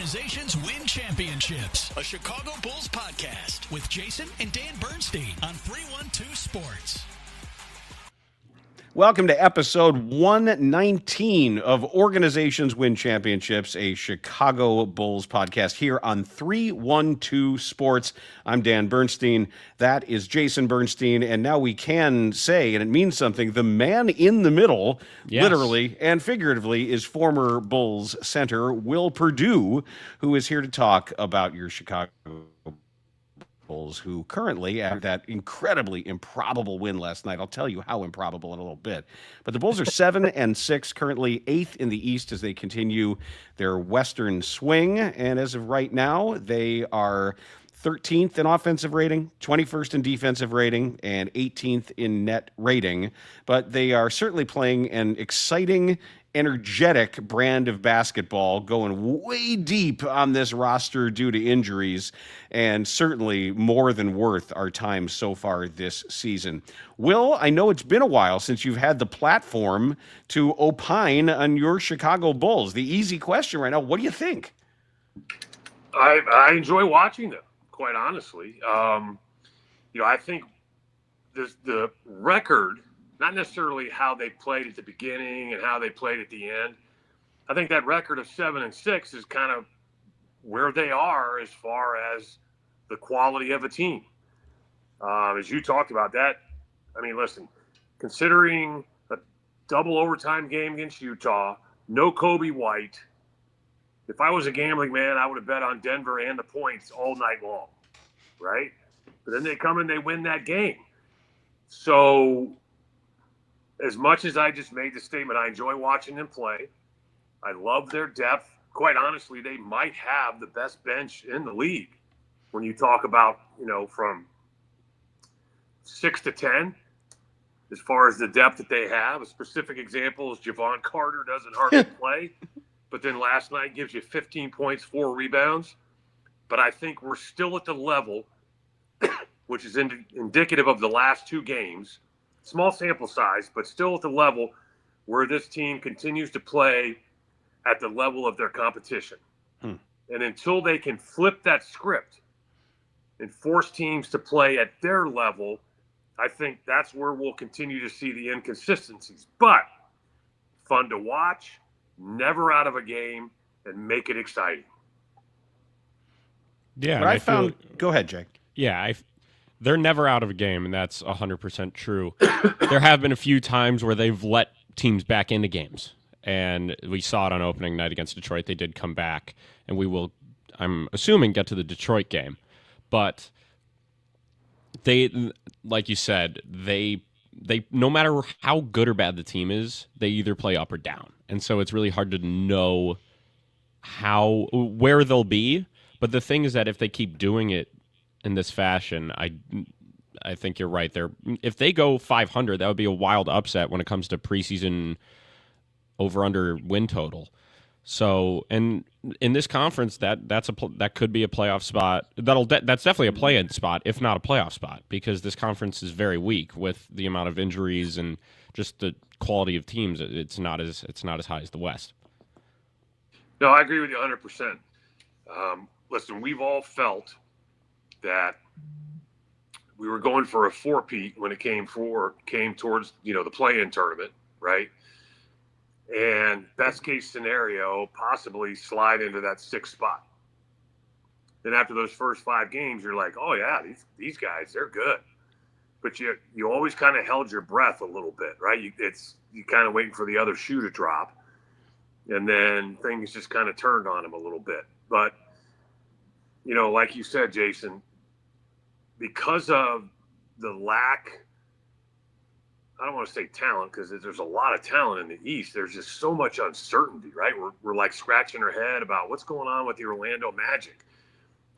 Organizations win championships. A Chicago Bulls podcast with Jason and Dan Bernstein on 312 Sports. Welcome to episode 119 of Organizations Win Championships, a Chicago Bulls podcast here on 312 Sports. I'm Dan Bernstein. That is Jason Bernstein. And now we can say, and it means something, the man in the middle, literally and figuratively, is former Bulls center Will Perdue, who is here to talk about your Chicago Bulls, who currently, after that incredibly improbable win last night, I'll tell you how improbable in a little bit, but the Bulls are 7-6, currently 8th in the East as they continue their Western swing. And as of right now, they are 13th in offensive rating, 21st in defensive rating, and 18th in net rating. But they are certainly playing an exciting, energetic brand of basketball, going way deep on this roster due to injuries, and certainly more than worth our time so far this season. Will, I know it's been a while since you've had the platform to opine on your Chicago Bulls. The easy question right now, what do you think? I enjoy watching them, quite honestly. I think the record, not necessarily how they played at the beginning and how they played at the end. I think that record of 7-6 is kind of where they are as far as the quality of a team. As you talked about that, I mean, listen, considering a double overtime game against Utah, no Kobe White, if I was a gambling man, I would have bet on Denver and the points all night long, right? But then they come and they win that game. So as much as I just made the statement, I enjoy watching them play. I love their depth. Quite honestly, they might have the best bench in the league when you talk about, from 6 to 10, as far as the depth that they have. A specific example is Javon Carter doesn't hardly play, but then last night gives you 15 points, 4 rebounds. But I think we're still at the level, which is indicative of the last 2 games, small sample size, but still at the level where this team continues to play at the level of their competition. And until they can flip that script and force teams to play at their level, I think that's where we'll continue to see the inconsistencies. But fun to watch, never out of a game, and make it exciting. Yeah, but I found. Go ahead, Jake. Yeah, they're never out of a game, and that's 100% true. There have been a few times where they've let teams back into games, and we saw it on opening night against Detroit. They did come back, and we will, I'm assuming, get to the Detroit game. But they, like you said, they no matter how good or bad the team is, they either play up or down. And so it's really hard to know where they'll be. But the thing is that if they keep doing it in this fashion, I think you're right. If they go 500, that would be a wild upset when it comes to preseason over/under win total. So, and in this conference, that could be a playoff spot. That's definitely a play-in spot, if not a playoff spot, because this conference is very weak with the amount of injuries and just the quality of teams. It's not as high as the West. No, I agree with you 100%. Listen, we've all felt that we were going for a four-peat when it came towards the play-in tournament, right? And best case scenario, possibly slide into that 6th spot. Then after those first 5 games, you're like, oh yeah, these guys, they're good. But you always kind of held your breath a little bit, right? You kind of waiting for the other shoe to drop, and then things just kind of turned on them a little bit. But like you said, Jason, because of the lack, I don't want to say talent, because there's a lot of talent in the East. There's just so much uncertainty, right? We're like scratching our head about what's going on with the Orlando Magic.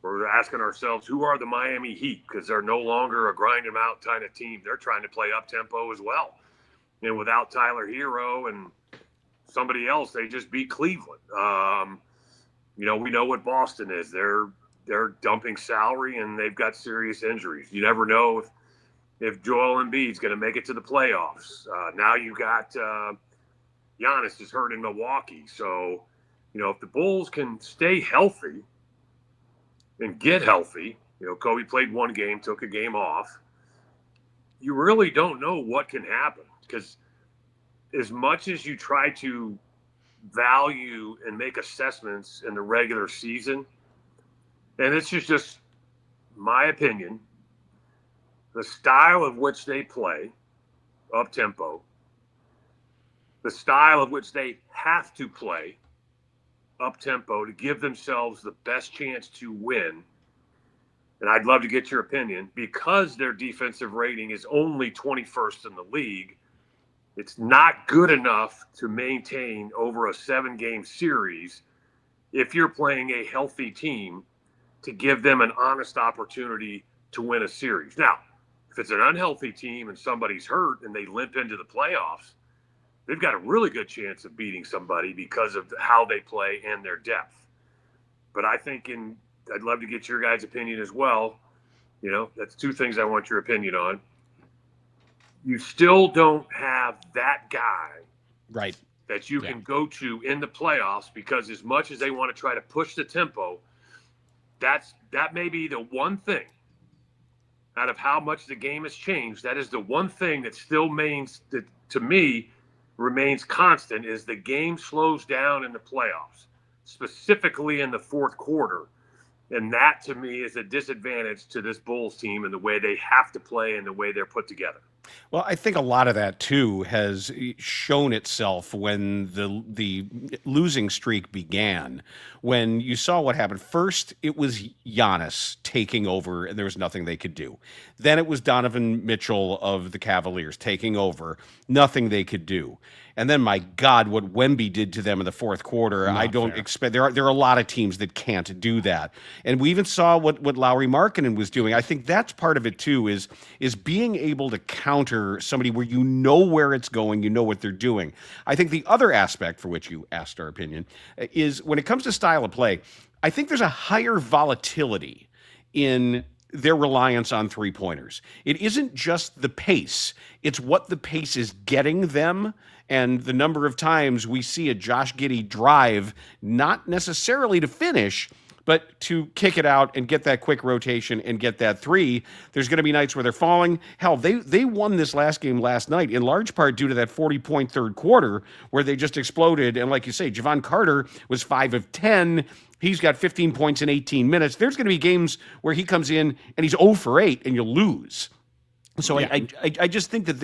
We're asking ourselves, who are the Miami Heat? Because they're no longer a grind them out kind of team. They're trying to play up tempo as well. And without Tyler Hero and somebody else, they just beat Cleveland. We know what Boston is. They're dumping salary and they've got serious injuries. You never know if Joel Embiid's going to make it to the playoffs. Now you got Giannis is hurt in Milwaukee. So, if the Bulls can stay healthy and get healthy, Kobe played one game, took a game off. You really don't know what can happen, because as much as you try to value and make assessments in the regular season, and this is just my opinion, the style of which they play, up tempo, the style of which they have to play, up tempo, to give themselves the best chance to win. And I'd love to get your opinion, because their defensive rating is only 21st in the league. It's not good enough to maintain over a 7-game series if you're playing a healthy team, to give them an honest opportunity to win a series. Now, if it's an unhealthy team and somebody's hurt and they limp into the playoffs, they've got a really good chance of beating somebody because of how they play and their depth. But I think I'd love to get your guys' opinion as well. That's two things I want your opinion on. You still don't have that guy, right, that you can go to in the playoffs, because as much as they want to try to push the tempo, that may be the one thing out of how much the game has changed. That is the one thing that still remains, that to me remains constant, is the game slows down in the playoffs, specifically in the fourth quarter. And that, to me, is a disadvantage to this Bulls team and the way they have to play and the way they're put together. Well, I think a lot of that, too, has shown itself when the losing streak began, when you saw what happened. First, it was Giannis taking over, and there was nothing they could do. Then it was Donovan Mitchell of the Cavaliers taking over, nothing they could do. And then, my God, what Wemby did to them in the fourth quarter, I don't expect. There are a lot of teams that can't do that. And we even saw what Lauri Markkanen was doing. I think that's part of it, too, is being able to counter somebody where you know where it's going, you know what they're doing. I think the other aspect for which you asked our opinion is when it comes to style of play, I think there's a higher volatility in their reliance on three-pointers. It isn't just the pace. It's what the pace is getting them, and the number of times we see a Josh Giddey drive, not necessarily to finish, but to kick it out and get that quick rotation and get that three. There's going to be nights where they're falling. Hell, they won this last game last night in large part due to that 40-point third quarter where they just exploded. And like you say, Javon Carter was 5 of 10. He's got 15 points in 18 minutes. There's going to be games where he comes in and he's 0 for 8 and you lose. So yeah. I just think that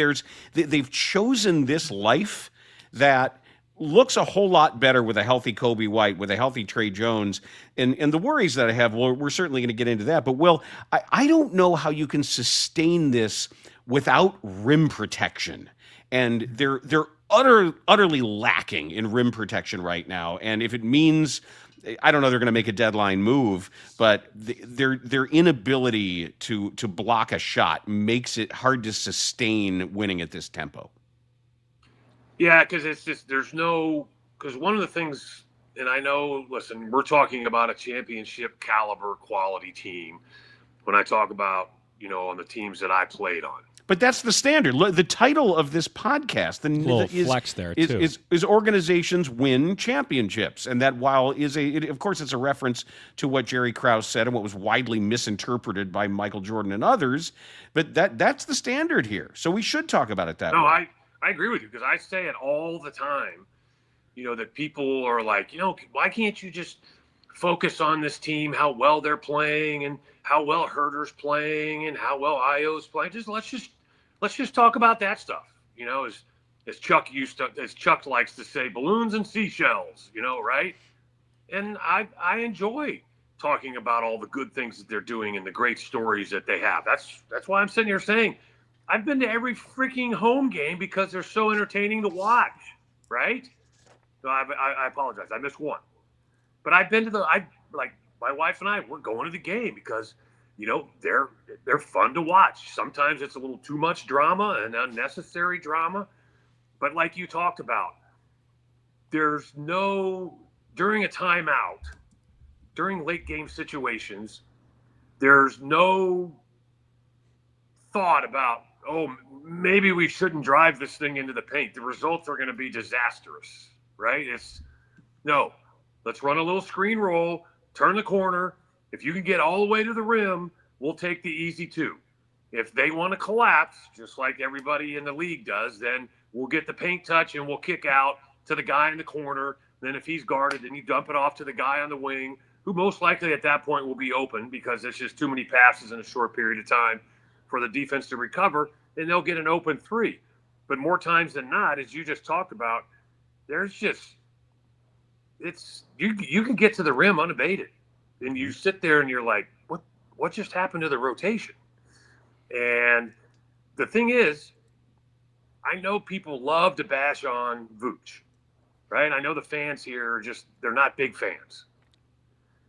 they've chosen this life that looks a whole lot better with a healthy Kobe White, with a healthy Trey Jones. And the worries that I have, well, we're certainly going to get into that. But, Will, I don't know how you can sustain this without rim protection. And they're utterly lacking in rim protection right now. And if it means, I don't know, they're going to make a deadline move, but their inability to block a shot makes it hard to sustain winning at this tempo. Yeah, because it's just because one of the things, and I know, listen, we're talking about a championship caliber quality team when I talk about, on the teams that I played on. But that's the standard. The title of this podcast is Organizations Win Championships. And that, while of course it's a reference to what Jerry Krause said and what was widely misinterpreted by Michael Jordan and others, but that's the standard here. So we should talk about it that way. I agree with you, because I say it all the time, that people are like, why can't you just focus on this team, how well they're playing and how well Herter's playing and how well Io's playing. Let's just talk about that stuff. As Chuck likes to say, balloons and seashells, right? And I enjoy talking about all the good things that they're doing and the great stories that they have. That's why I'm sitting here saying I've been to every freaking home game because they're so entertaining to watch, right? So I apologize. I missed one. But I've been to like my wife and I, we're going to the game because, they're fun to watch. Sometimes it's a little too much drama and unnecessary drama. But like you talked about, during a timeout, during late game situations, there's no thought about, maybe we shouldn't drive this thing into the paint. The results are going to be disastrous, right? Let's run a little screen roll, turn the corner. If you can get all the way to the rim, we'll take the easy 2. If they want to collapse, just like everybody in the league does, then we'll get the paint touch and we'll kick out to the guy in the corner. Then if he's guarded, then you dump it off to the guy on the wing, who most likely at that point will be open because there's just too many passes in a short period of time for the defense to recover, and they'll get an open 3. But more times than not, as you just talked about, there's just you can get to the rim unabated, and you sit there and you're like, what just happened to the rotation? And the thing is, I know people love to bash on Vooch, right? I know the fans here are they're not big fans.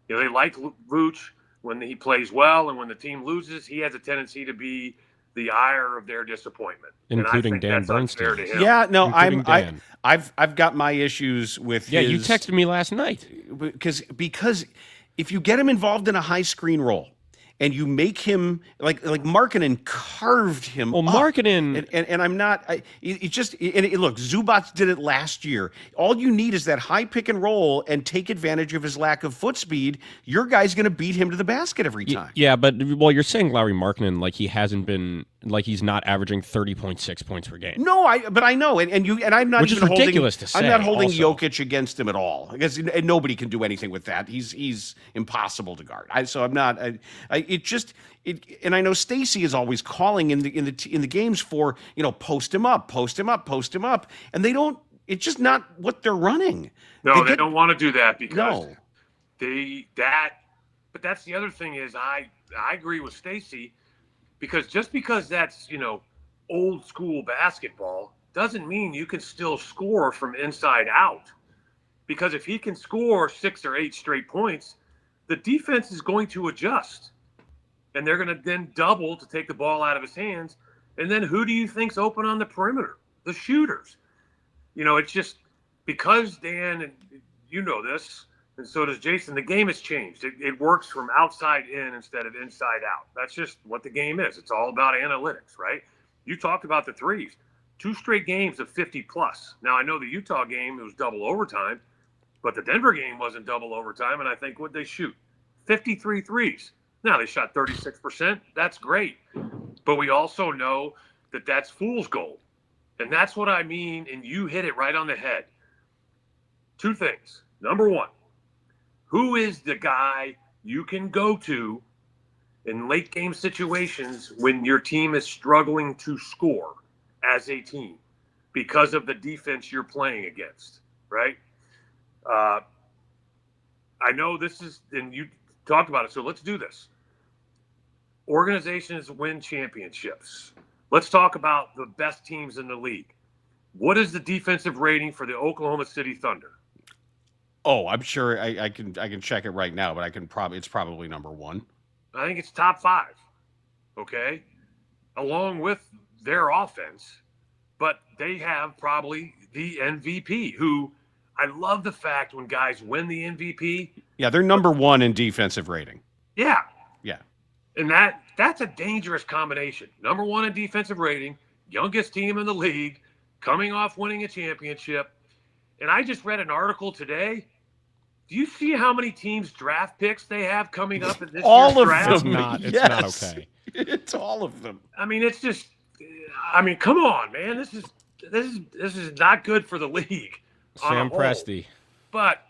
You know, they like Vooch when he plays well, and when the team loses, he has a tendency to be the ire of their disappointment, including Dan Bernstein. To him. Yeah, no, Dan. I've got my issues with. Yeah, you texted me last night because if you get him involved in a high screen roll and you make him like Markkanen carved him. Well, up. Markkanen and I'm not. Look, Zubats did it last year. All you need is that high pick and roll and take advantage of his lack of foot speed. Your guy's going to beat him to the basket every time. Yeah, but you're saying Lauri Markkanen like he hasn't been. Like he's not averaging 30.6 points per game. No, but I know, and I'm not Which even is ridiculous to say. I'm not holding also. Jokic against him at all because nobody can do anything with that. He's impossible to guard. So I'm not. And I know Stacey is always calling in the games for post him up, and they don't. It's just not what they're running. No, they don't want to do that because no. But that's the other thing is I agree with Stacey. Because just because that's, old school basketball doesn't mean you can still score from inside out. Because if he can score 6 or 8 straight points, the defense is going to adjust. And they're going to then double to take the ball out of his hands. And then who do you think's open on the perimeter? The shooters. It's just because, Dan, and you know this, and so does Jason, the game has changed. It works from outside in instead of inside out. That's just what the game is. It's all about analytics, right? You talked about the threes. 2 straight games of 50-plus. Now, I know the Utah game, it was double overtime, but the Denver game wasn't double overtime, and I think what'd they shoot? 53 threes. Now, they shot 36%. That's great. But we also know that that's fool's gold. And that's what I mean, and you hit it right on the head. 2 things. Number 1. Who is the guy you can go to in late game situations when your team is struggling to score as a team because of the defense you're playing against, right? I know this is, and you talked about it, so let's do this. Organizations win championships. Let's talk about the best teams in the league. What is the defensive rating for the Oklahoma City Thunder? Oh, I'm sure I can check it right now, but it's probably number 1. I think it's top 5. Okay, along with their offense, but they have probably the MVP. Who I love the fact when guys win the MVP. Yeah, they're number 1 in defensive rating. Yeah, and that's a dangerous combination. Number 1 in defensive rating, youngest team in the league, coming off winning a championship. And I just read an article today. Do you see how many teams' draft picks they have coming up in this all year's draft? Of them. It's not okay. It's all of them. I mean, it's just. I mean, come on, man. This is not good for the league. Sam Presti. But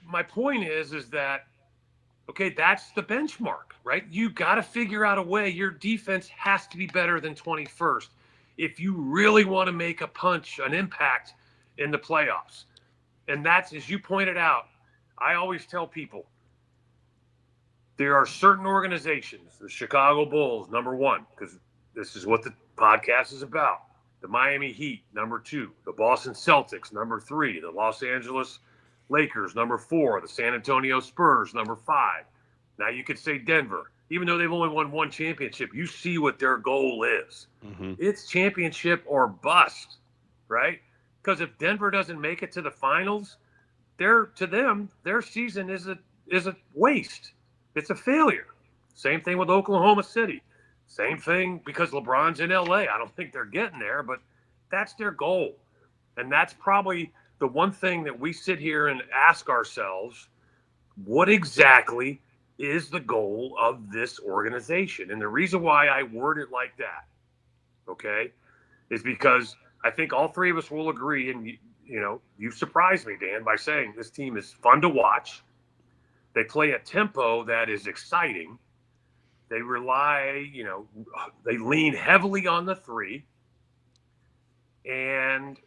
my point is that okay, that's the benchmark, right? You got to figure out a way. Your defense has to be better than 21st if you really want to make a punch, an impact in the playoffs. And that's, as you pointed out, I always tell people there are certain organizations, the Chicago Bulls, number 1, because this is what the podcast is about. The Miami Heat, number 2. The Boston Celtics, number 3. The Los Angeles Lakers, number 4. The San Antonio Spurs, number 5. Now you could say Denver. Even though they've only won 1 championship, you see what their goal is. Mm-hmm. It's championship or bust, right? Because if Denver doesn't make it to the finals, to them, their season is a waste. It's a failure. Same thing with Oklahoma City. Same thing because LeBron's in LA. I don't think they're getting there, but that's their goal. And that's probably the one thing that we sit here and ask ourselves, what exactly is the goal of this organization? And the reason why I word it like that, okay, is because I think all three of us will agree, and you surprised me, Dan, by saying this team is fun to watch. They play a tempo that is exciting. They rely, they lean heavily on the three, and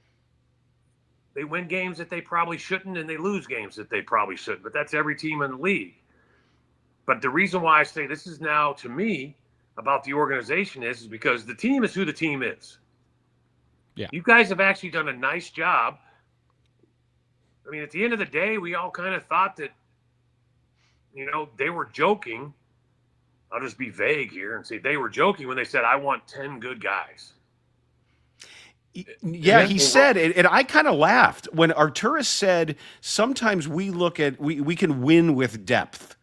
they win games that they probably shouldn't, and they lose games that they probably shouldn't. But that's every team in the league. But the reason why I say this is now, to me, about the organization is because the team is who the team is. Yeah. You guys have actually done a nice job. I mean, at the end of the day, we all kind of thought that, they were joking. I'll just be vague here and say they were joking when they said, I want 10 good guys. Yeah, he said it, and I kind of laughed when Arturas said, sometimes we look at, we can win with depth.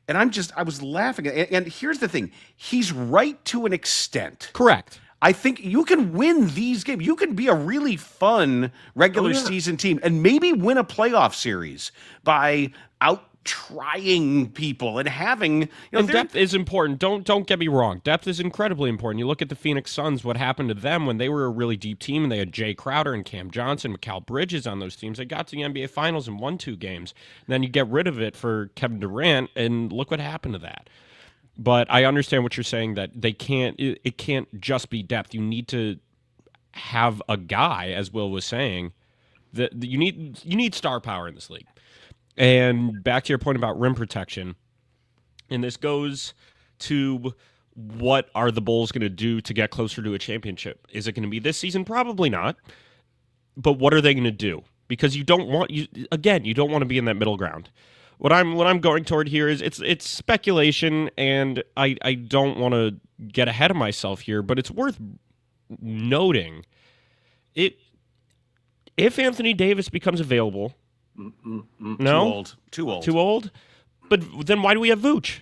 And I was laughing. And here's the thing. He's right to an extent. Correct. I think you can win these games. You can be a really fun regular season team and maybe win a playoff series by out-trying people and having... and depth is important. Don't get me wrong. Depth is incredibly important. You look at the Phoenix Suns, what happened to them when they were a really deep team and they had Jay Crowder and Cam Johnson, Mikal Bridges on those teams. They got to the NBA Finals and won 2 games. And then you get rid of it for Kevin Durant, and look what happened to that. But I understand what you're saying, that it can't just be depth. You need to have a guy, as Will was saying, that you need star power in this league. And back to your point about rim protection, and this goes to what are the Bulls going to do to get closer to a championship? Is it going to be this season? Probably not. But what are they going to do? Because you don't want to be in that middle ground. What I'm going toward here is it's speculation, and I don't want to get ahead of myself here, but it's worth noting if Anthony Davis becomes available. No? Too old. But then why do we have Vooch?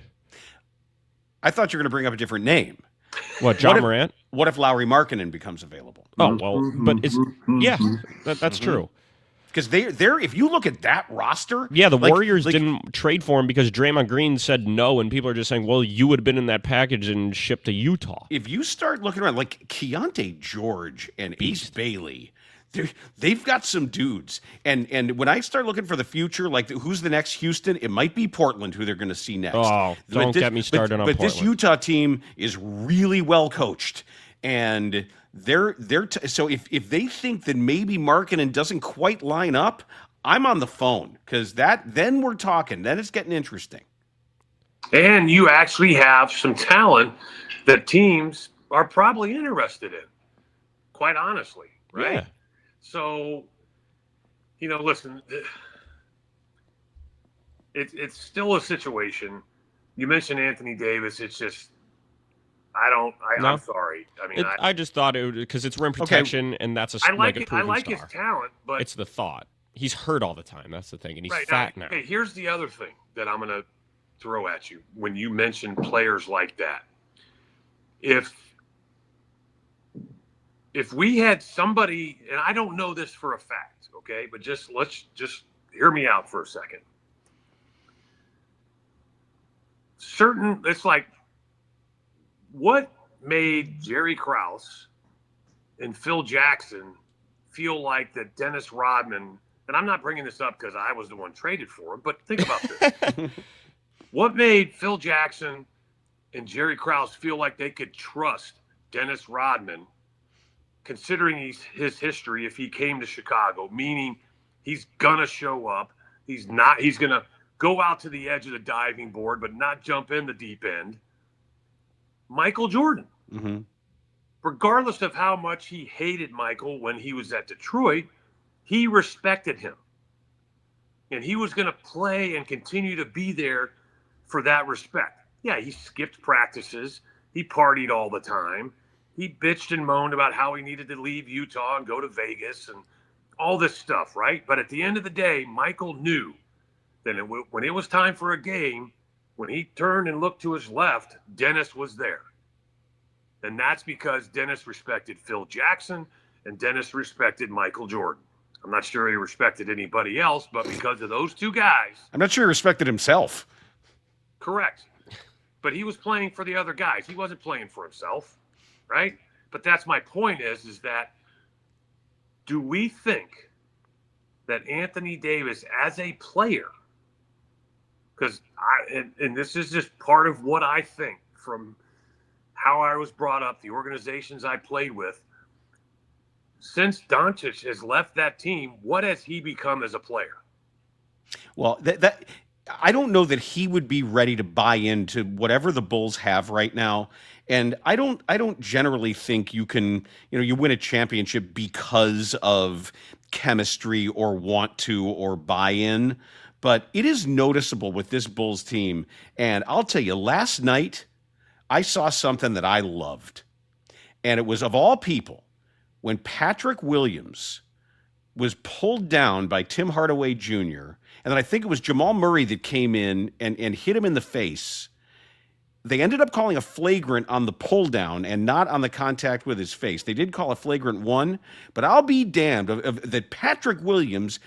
I thought you were going to bring up a different name. What, John Morant? What if Lowry Markkanen becomes available? Oh, well, but that's true. Because they're if you look at that roster... Yeah, the Warriors didn't trade for him because Draymond Green said no, and people are just saying, well, you would have been in that package and shipped to Utah. If you start looking around, like Keontae George and Ace Bailey... They've got some dudes, and when I start looking for the future, like who's the next Houston, it might be Portland who they're going to see next. Oh, don't get me started on Portland. But this Utah team is really well coached, and so if they think that maybe Markkanen doesn't quite line up, I'm on the phone because then we're talking. Then it's getting interesting. And you actually have some talent that teams are probably interested in, quite honestly, right? Yeah. So, listen, it's still a situation. You mentioned Anthony Davis. It's just, I'm sorry. I mean, I just thought it would, because it's rim protection, and that's a proven I like star. his talent, but it's the thought. He's hurt all the time. That's the thing, and he's fat now. Hey, here's the other thing that I'm going to throw at you when you mention players like that. If we had somebody, and I don't know this for a fact, okay, but let's hear me out for a second. It's like, what made Jerry Krause and Phil Jackson feel like that Dennis Rodman, and I'm not bringing this up because I was the one traded for him, but think about this. What made Phil Jackson and Jerry Krause feel like they could trust Dennis Rodman, considering his history, if he came to Chicago, meaning he's going to show up, he's going to go out to the edge of the diving board, but not jump in the deep end? Michael Jordan. Mm-hmm. Regardless of how much he hated Michael when he was at Detroit, he respected him. And he was going to play and continue to be there for that respect. Yeah, he skipped practices. He partied all the time. He bitched and moaned about how he needed to leave Utah and go to Vegas and all this stuff, right? But at the end of the day, Michael knew that when it was time for a game, when he turned and looked to his left, Dennis was there. And that's because Dennis respected Phil Jackson and Dennis respected Michael Jordan. I'm not sure he respected anybody else, but because of those two guys. I'm not sure he respected himself. Correct. But he was playing for the other guys. He wasn't playing for himself, right? But that's my point is that do we think that Anthony Davis as a player, because and this is just part of what I think from how I was brought up, the organizations I played with, since Doncic has left that team, what has he become as a player? Well, that I don't know that he would be ready to buy into whatever the Bulls have right now. And I don't generally think you can, you win a championship because of chemistry or want to or buy in. But it is noticeable with this Bulls team. And I'll tell you, last night I saw something that I loved. And it was, of all people, when Patrick Williams was pulled down by Tim Hardaway Jr., and then I think it was Jamal Murray that came in and hit him in the face. They ended up calling a flagrant on the pull down and not on the contact with his face. They did call a flagrant one, but I'll be damned that Patrick Williams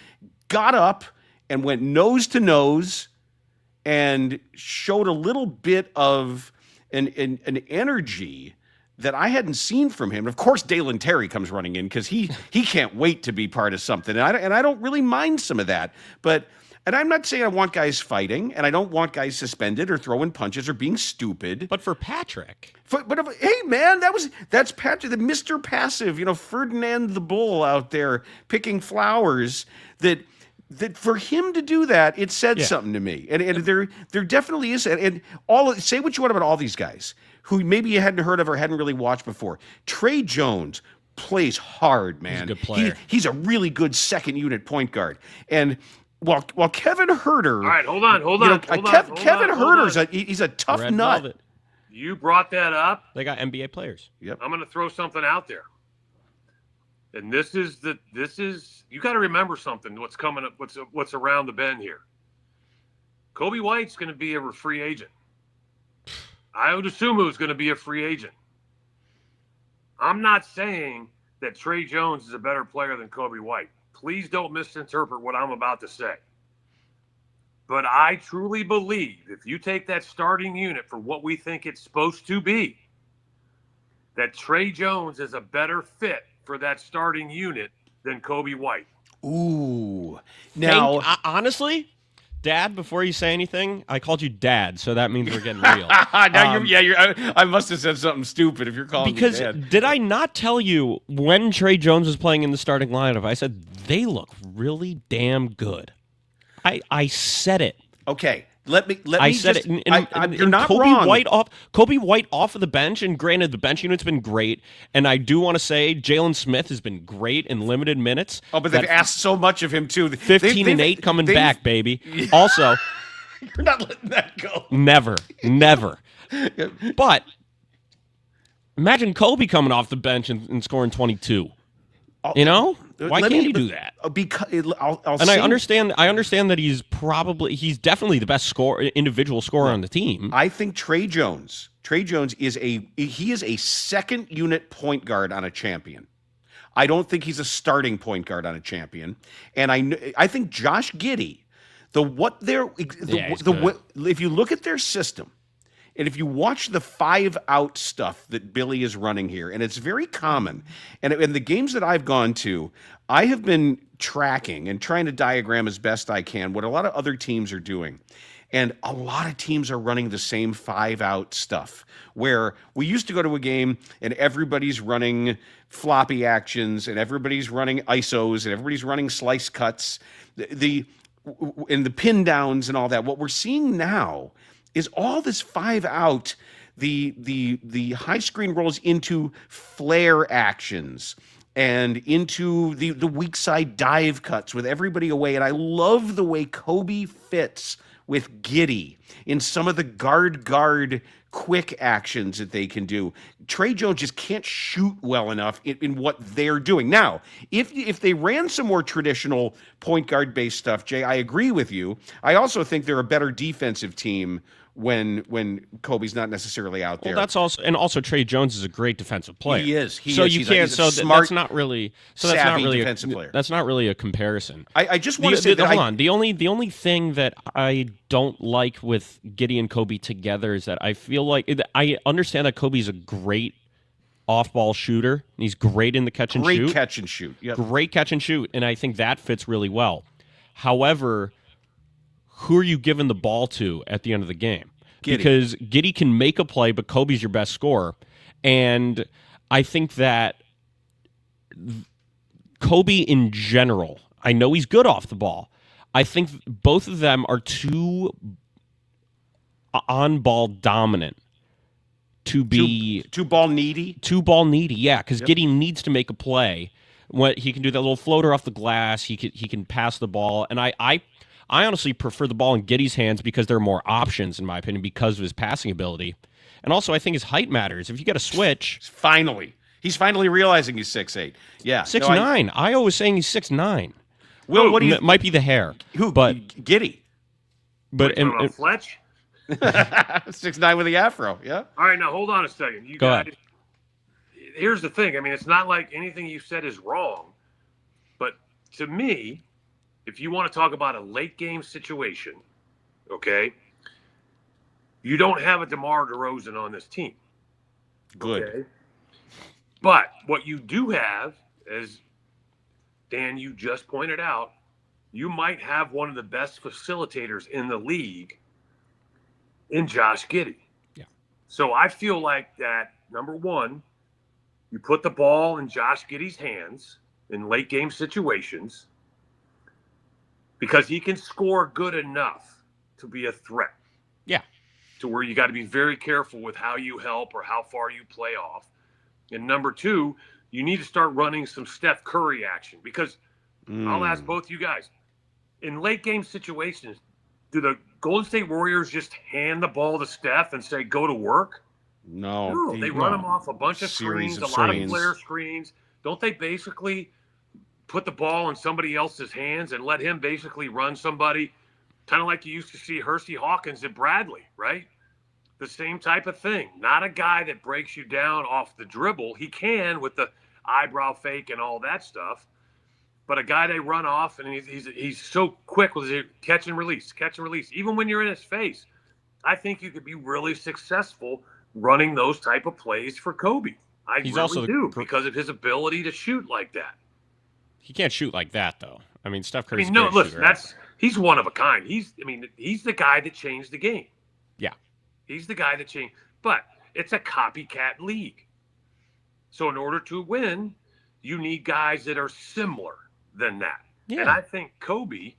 got up and went nose to nose and showed a little bit of an energy that I hadn't seen from him. Of course, Dalen Terry comes running in because he can't wait to be part of something, and I don't really mind some of that. And I'm not saying I want guys fighting, and I don't want guys suspended or throwing punches or being stupid. But for Patrick, hey man, that's Patrick, the Mr. Passive, Ferdinand the Bull out there picking flowers. That for him to do that, it said something to me, and there definitely is, and say what you want about all these guys who maybe you hadn't heard of or hadn't really watched before. Trey Jones plays hard, man. He's a good player. He's a really good second unit point guard, and while Kevin Huerter. All right, hold on. Kevin Huerter's he's a tough Red nut. Velvet. You brought that up. They got NBA players. Yep. I'm going to throw something out there. And this is you got to remember something. What's coming up? What's around the bend here? Kobe White's going to be a free agent. I would assume it was going to be a free agent. I'm not saying that Trey Jones is a better player than Kobe White. Please don't misinterpret what I'm about to say. But I truly believe if you take that starting unit for what we think it's supposed to be, that Trey Jones is a better fit for that starting unit than Kobe White. Ooh. Now, honestly, Dad, before you say anything, I called you Dad, so that means we're getting real. I must have said something stupid if you're calling me Dad. Because did I not tell you when Trey Jones was playing in the starting lineup, I said they look really damn good. I said it. Okay. Let me I said just, it. You're not Kobe wrong. Kobe White off of the bench, and granted, the bench unit's been great. And I do want to say Jalen Smith has been great in limited minutes. Oh, but they've asked so much of him too. 15-8 coming back, baby. Yeah. Also, you're not letting that go. Never. But imagine Kobe coming off the bench and scoring 22. Why can't he do that? Because I understand that he's definitely the best individual scorer on the team. I think Trey Jones is a second unit point guard on a champion. I don't think he's a starting point guard on a champion. And I think Josh Giddey, if you look at their system, and if you watch the 5-out stuff that Billy is running here, and it's very common, and in the games that I've gone to, I have been tracking and trying to diagram as best I can what a lot of other teams are doing. And a lot of teams are running the same 5-out stuff, where we used to go to a game and everybody's running floppy actions and everybody's running ISOs and everybody's running slice cuts, and the pin downs and all that. What we're seeing now is all this 5-out, the high screen rolls into flare actions and into the weak side dive cuts with everybody away. And I love the way Kobe fits with Giddey in some of the guard quick actions that they can do. Trey Jones just can't shoot well enough in what they're doing. Now, if they ran some more traditional point guard based stuff, Jay, I agree with you. I also think they're a better defensive team when Kobe's not necessarily out there. Well, also Trey Jones is a great defensive player. He is. He's a smart, that's not really defensive player. That's not really a comparison. I just want to say that hold on. The only thing that I don't like with Giddey and Kobe together is that I feel like I understand that Kobe's a great off-ball shooter. He's great in the catch and shoot. Great catch and shoot. Yep. Great catch and shoot, and I think that fits really well. However, who are you giving the ball to at the end of the game? Giddey. Because Giddey can make a play, but Kobe's your best scorer. And I think that Kobe in general, I know he's good off the ball. I think both of them are too on-ball dominant to be... Too ball needy? Too ball needy, yeah, because Giddey needs to make a play. He can do that little floater off the glass. He can pass the ball. And I honestly prefer the ball in Giddey's hands because there are more options, in my opinion, because of his passing ability. And also, I think his height matters. If you get a switch... He's finally realizing he's 6'8". Yeah. 6'9". I was saying he's 6'9". Will, what do you... It might be the hair. Who? But Giddey. But Fletch? 6'9" with the afro, yeah? All right, now hold on a second. Go ahead. Here's the thing. I mean, it's not like anything you said is wrong. But to me... If you want to talk about a late game situation, okay, you don't have a DeMar DeRozan on this team. Good. Okay? But what you do have, as Dan, you just pointed out, you might have one of the best facilitators in the league in Josh Giddey. Yeah. So I feel like that, number one, you put the ball in Josh Giddey's hands in late game situations, because he can score good enough to be a threat. Yeah. To where you got to be very careful with how you help or how far you play off. And number two, you need to start running some Steph Curry action, because I'll ask both you guys, in late game situations, do the Golden State Warriors just hand the ball to Steph and say, go to work? No. They run them off a bunch of screens, a lot of player screens. Don't they basically put the ball in somebody else's hands and let him basically run somebody, kind of like you used to see Hersey Hawkins at Bradley, right? The same type of thing. Not a guy that breaks you down off the dribble. He can with the eyebrow fake and all that stuff, but a guy they run off, and he's so quick with his catch and release. Even when you're in his face, I think you could be really successful running those type of plays for Kobe. I really do, because of his ability to shoot like that. He can't shoot like that, though. I mean, Steph Curry's he's one of a kind. He's the guy that changed the game. Yeah. He's the guy that changed. But it's a copycat league. So in order to win, you need guys that are similar than that. Yeah. And I think Kobe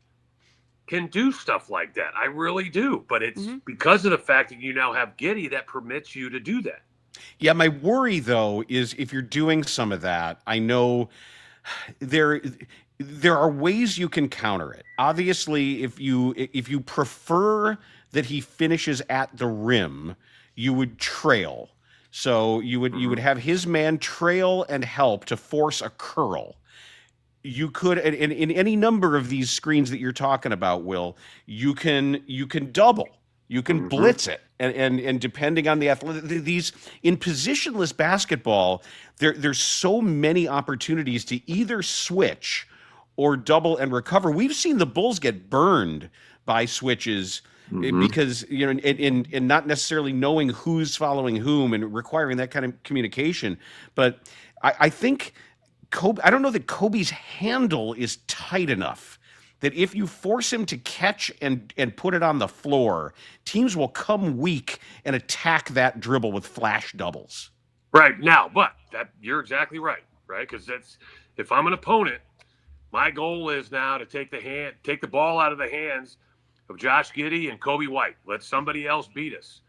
can do stuff like that. I really do. But it's because of the fact that you now have Giddey that permits you to do that. Yeah, my worry, though, is if you're doing some of that, I know there are ways you can counter it. Obviously, if you prefer that he finishes at the rim, you would trail. So you would have his man trail and help to force a curl. You could, in any number of these screens that you're talking about, Will, you can double. You can blitz it, and depending on the athletic, these in positionless basketball, there's so many opportunities to either switch or double and recover. We've seen the Bulls get burned by switches because in not necessarily knowing who's following whom and requiring that kind of communication. But I think Kobe. I don't know that Kobe's handle is tight enough that if you force him to catch and put it on the floor, teams will come weak and attack that dribble with flash doubles. Right now, but you're exactly right? Because if I'm an opponent, my goal is now to take the ball out of the hands of Josh Giddey and Kobe White. Let somebody else beat us.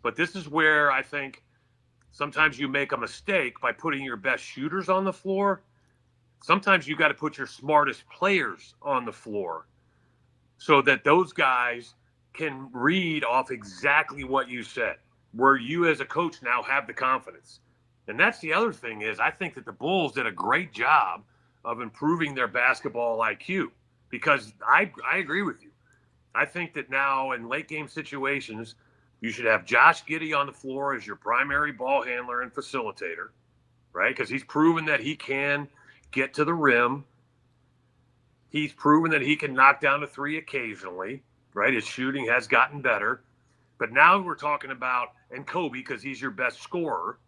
But this is where I think sometimes you make a mistake by putting your best shooters on the floor. Sometimes you got to put your smartest players on the floor so that those guys can read off exactly what you said. where you as a coach now have the confidence. And that's the other thing is I think that the Bulls did a great job of improving their basketball IQ because I agree with you. I think that now in late game situations, you should have Josh Giddey on the floor as your primary ball handler and facilitator, right? Because he's proven that he can get to the rim. He's proven that he can knock down a three occasionally, right? His shooting has gotten better. But now we're talking about, and Kobe, because he's your best scorer.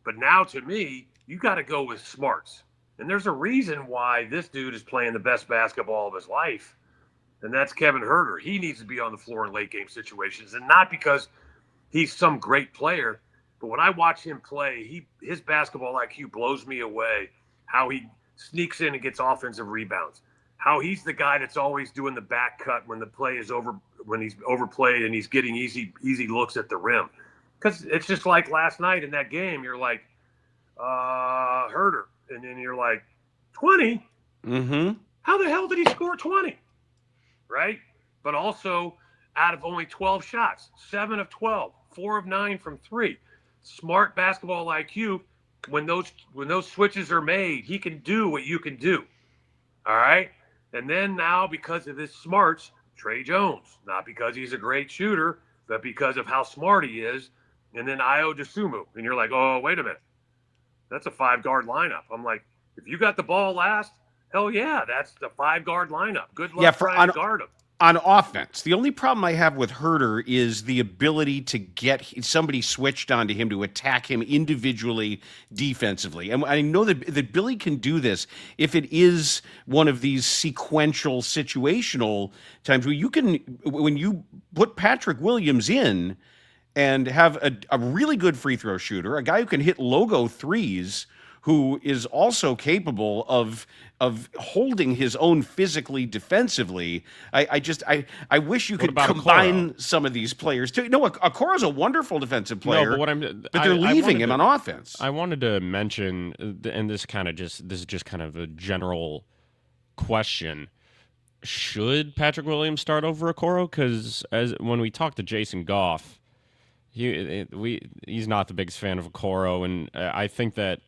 But now to me, you got to go with smarts. And there's a reason why this dude is playing the best basketball of his life. And that's Kevin Huerter. He needs to be on the floor in late game situations. And not because he's some great player, but when I watch him play, his basketball IQ blows me away. How he sneaks in and gets offensive rebounds. How he's the guy that's always doing the back cut when the play is over, when he's overplayed and he's getting easy looks at the rim. Because it's just like last night in that game, you're like, Huerter. And then you're like, 20? Mm-hmm. How the hell did he score 20? Right? But also, out of only 12 shots, 7 of 12, 4 of 9 from 3. Smart basketball IQ, when those switches are made, he can do what you can do. All right? And then now, because of his smarts, Trey Jones, not because he's a great shooter, but because of how smart he is, and then Ayo Dosunmu. And you're like, oh, wait a minute. That's a 5-guard lineup. I'm like, if you got the ball last, hell yeah, that's the 5-guard lineup. Good luck trying to guard him. On offense, the only problem I have with Huerter is the ability to get somebody switched onto him to attack him individually defensively. And I know that Billy can do this if it is one of these sequential situational times where when you put Patrick Williams in and have a really good free throw shooter, a guy who can hit logo threes, who is also capable of holding his own physically defensively. I wish you could combine some of these players too. No, Okoro's a wonderful defensive player. No, but they're leaving him on offense. I wanted to mention, and this is just kind of a general question. Should Patrick Williams start over Okoro? Because when we talked to Jason Goff, he's not the biggest fan of Okoro, and I think that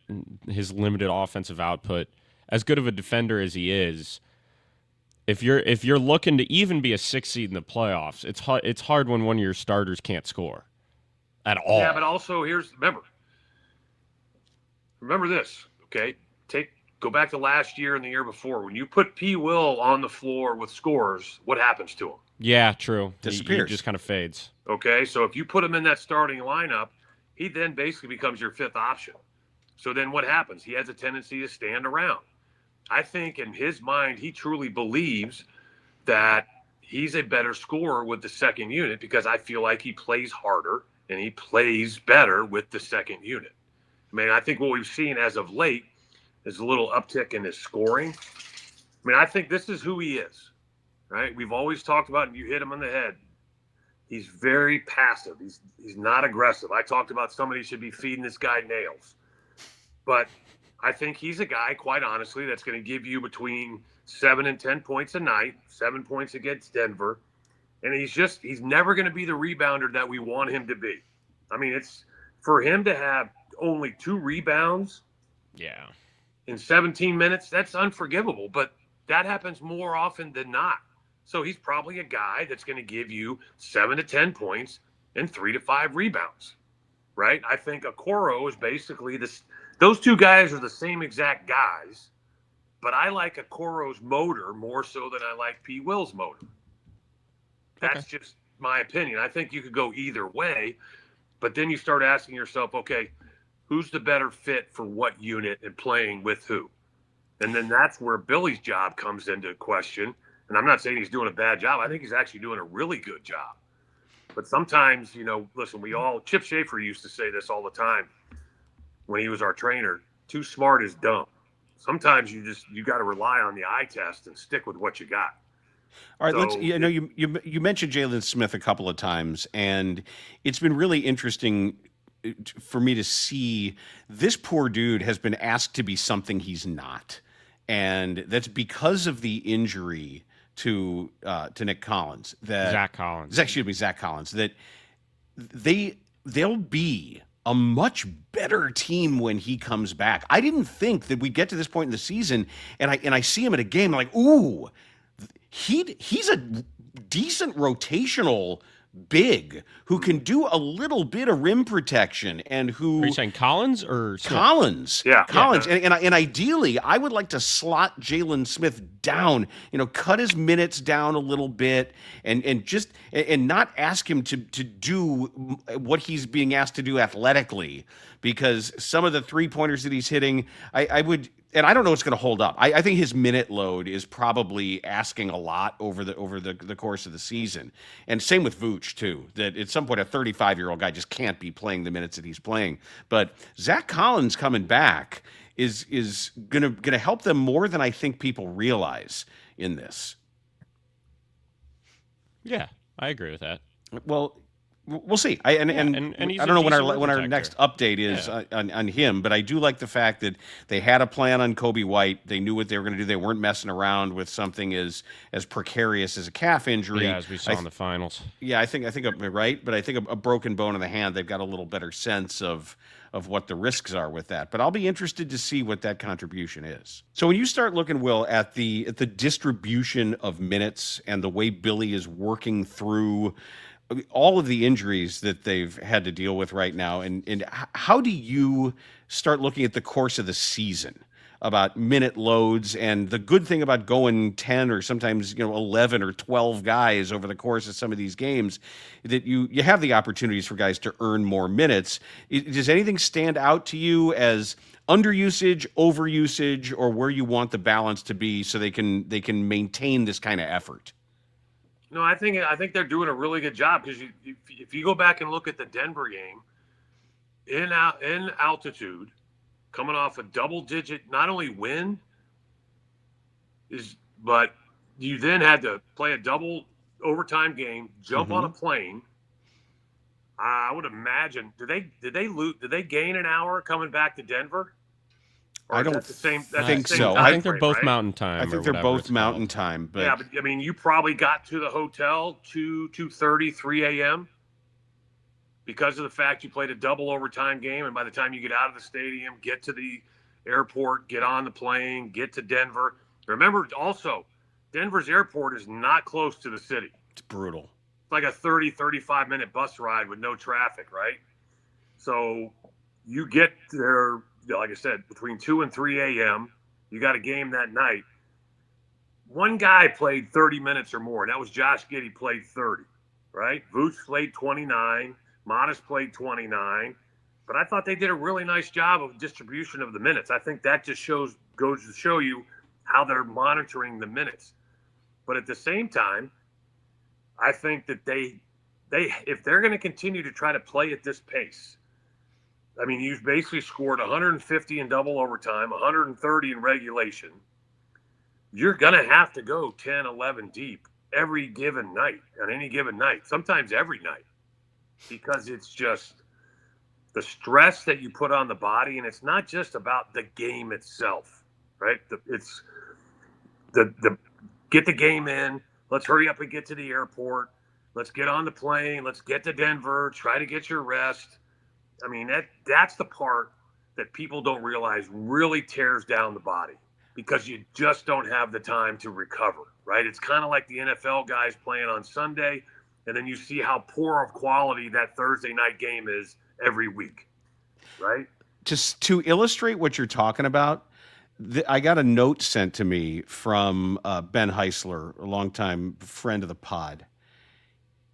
his limited offensive output, as good of a defender as he is, if you're looking to even be a 6th seed in the playoffs, it's hard when one of your starters can't score at all. Yeah, but also remember this, okay? Go back to last year and the year before. When you put P. Will on the floor with scores, what happens to him? Yeah, true. Disappears. He just kind of fades. Okay, so if you put him in that starting lineup, he then basically becomes your 5th option. So then what happens? He has a tendency to stand around. I think in his mind, he truly believes that he's a better scorer with the second unit because I feel like he plays harder and he plays better with the second unit. I mean, I think what we've seen as of late is a little uptick in his scoring. I mean, I think this is who he is, right? We've always talked about, and you hit him on the head, he's very passive. He's not aggressive. I talked about somebody should be feeding this guy nails. But I think he's a guy, quite honestly, that's going to give you between 7 and 10 points a night, 7 points against Denver. And he's never going to be the rebounder that we want him to be. I mean, it's for him to have only 2 rebounds in 17 minutes, that's unforgivable. But that happens more often than not. So he's probably a guy that's going to give you 7 to 10 points and 3 to 5 rebounds, right? I think Okoro is basically this. Those 2 guys are the same exact guys, but I like Okoro's motor more so than I like P. Will's motor. That's just my opinion. I think you could go either way, but then you start asking yourself, okay, who's the better fit for what unit and playing with who? And then that's where Billy's job comes into question. And I'm not saying he's doing a bad job. I think he's actually doing a really good job. But sometimes, listen, Chip Schaefer used to say this all the time when he was our trainer, too smart is dumb. Sometimes you got to rely on the eye test and stick with what you got. All right, you mentioned Jalen Smith a couple of times, and it's been really interesting for me to see this poor dude has been asked to be something he's not. And that's because of the injury to Nick Collins. Zach Collins. Zach Collins. That they they'll be a much better team when he comes back. I didn't think that we'd get to this point in the season, and I see him at a game, I'm like, ooh, he's a decent rotational big who can do a little bit of rim protection and who. Are you saying Collins or Smith? Collins? Yeah. Collins. And ideally, I would like to slot Jalen Smith down, cut his minutes down a little bit and just not ask him to do what he's being asked to do athletically, because some of the 3-pointers that he's hitting, I would. And I don't know what's going to hold up. I think his minute load is probably asking a lot over the course of the season. And same with Vooch, too, that at some point a 35-year-old guy just can't be playing the minutes that he's playing. But Zach Collins coming back is gonna help them more than I think people realize in this. Yeah, I agree with that. Well, we'll see. I don't know when our next update is on him, but I do like the fact that they had a plan on Kobe White. They knew what they were going to do. They weren't messing around with something as precarious as a calf injury. Yeah, as we saw in the finals. Yeah, I think I'm right, but I think a broken bone in the hand, they've got a little better sense of what the risks are with that. But I'll be interested to see what that contribution is. So when you start looking, Will, at the distribution of minutes and the way Billy is working through all of the injuries that they've had to deal with right now, and how do you start looking at the course of the season about minute loads? And the good thing about going 10 or sometimes 11 or 12 guys over the course of some of these games, that you have the opportunities for guys to earn more minutes. Does anything stand out to you as underusage, overusage, or where you want the balance to be so they can maintain this kind of effort? No, I think they're doing a really good job, because if you go back and look at the Denver game, in altitude, coming off a double-digit not only win, but you then had to play a double overtime game, jump on a plane. I would imagine, did they gain an hour coming back to Denver? Or I don't think so. I think they're both Mountain Time. I think they're both Mountain Time. But yeah, but I mean, you probably got to the hotel 2:30, 3 a.m. because of the fact you played a double overtime game, and by the time you get out of the stadium, get to the airport, get on the plane, get to Denver. Remember, also, Denver's airport is not close to the city. It's brutal. It's like a 30, 35-minute bus ride with no traffic, right? So you get there, like I said, between 2 and 3 a.m. You got a game that night. One guy played 30 minutes or more, and that was Josh Giddey, played 30, right? Vooch played 29. Modest played 29. But I thought they did a really nice job of distribution of the minutes. I think that just goes to show you how they're monitoring the minutes. But at the same time, I think that they if they're going to continue to try to play at this pace, I mean, you've basically scored 150 in double overtime, 130 in regulation. You're going to have to go 10, 11 deep every given night, on any given night, sometimes every night, because it's just the stress that you put on the body. And it's not just about the game itself, right? It's the get the game in. Let's hurry up and get to the airport. Let's get on the plane. Let's get to Denver. Try to get your rest. I mean, that's the part that people don't realize really tears down the body, because you just don't have the time to recover, right? It's kind of like the NFL guys playing on Sunday, and then you see how poor of quality that Thursday night game is every week, right? Just to illustrate what you're talking about, I got a note sent to me from Ben Heisler, a longtime friend of the pod.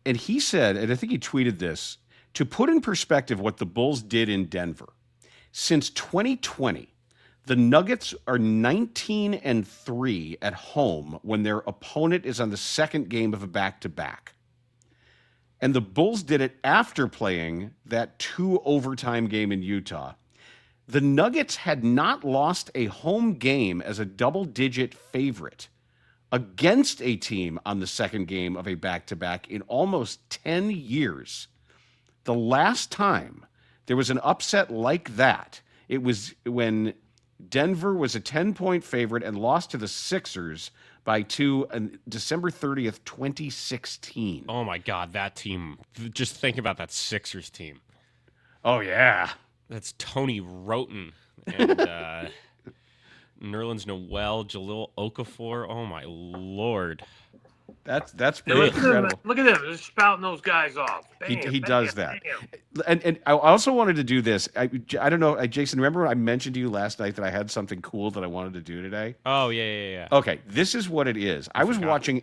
And he said, and I think he tweeted this, to put in perspective what the Bulls did in Denver. Since 2020, the Nuggets are 19-3 at home when their opponent is on the second game of a back-to-back. And the Bulls did it after playing that 2 overtime game in Utah. The Nuggets had not lost a home game as a double-digit favorite against a team on the second game of a back-to-back in almost 10 years. The last time there was an upset like that, it was when Denver was a 10-point favorite and lost to the Sixers by 2 on December 30th, 2016. Oh, my God, that team. Just think about that Sixers team. Oh, yeah. That's Tony Roten and Nerlens Noel, Jalil Okafor. Oh, my Lord. That's Hey, pretty incredible. look at them. They're spouting those guys off. He Bam, bam, does that. bam. And I also wanted to do this. I don't know, Jason, remember when I mentioned to you last night that I had something cool that I wanted to do today? Oh, yeah. Okay, this is what it is. I was watching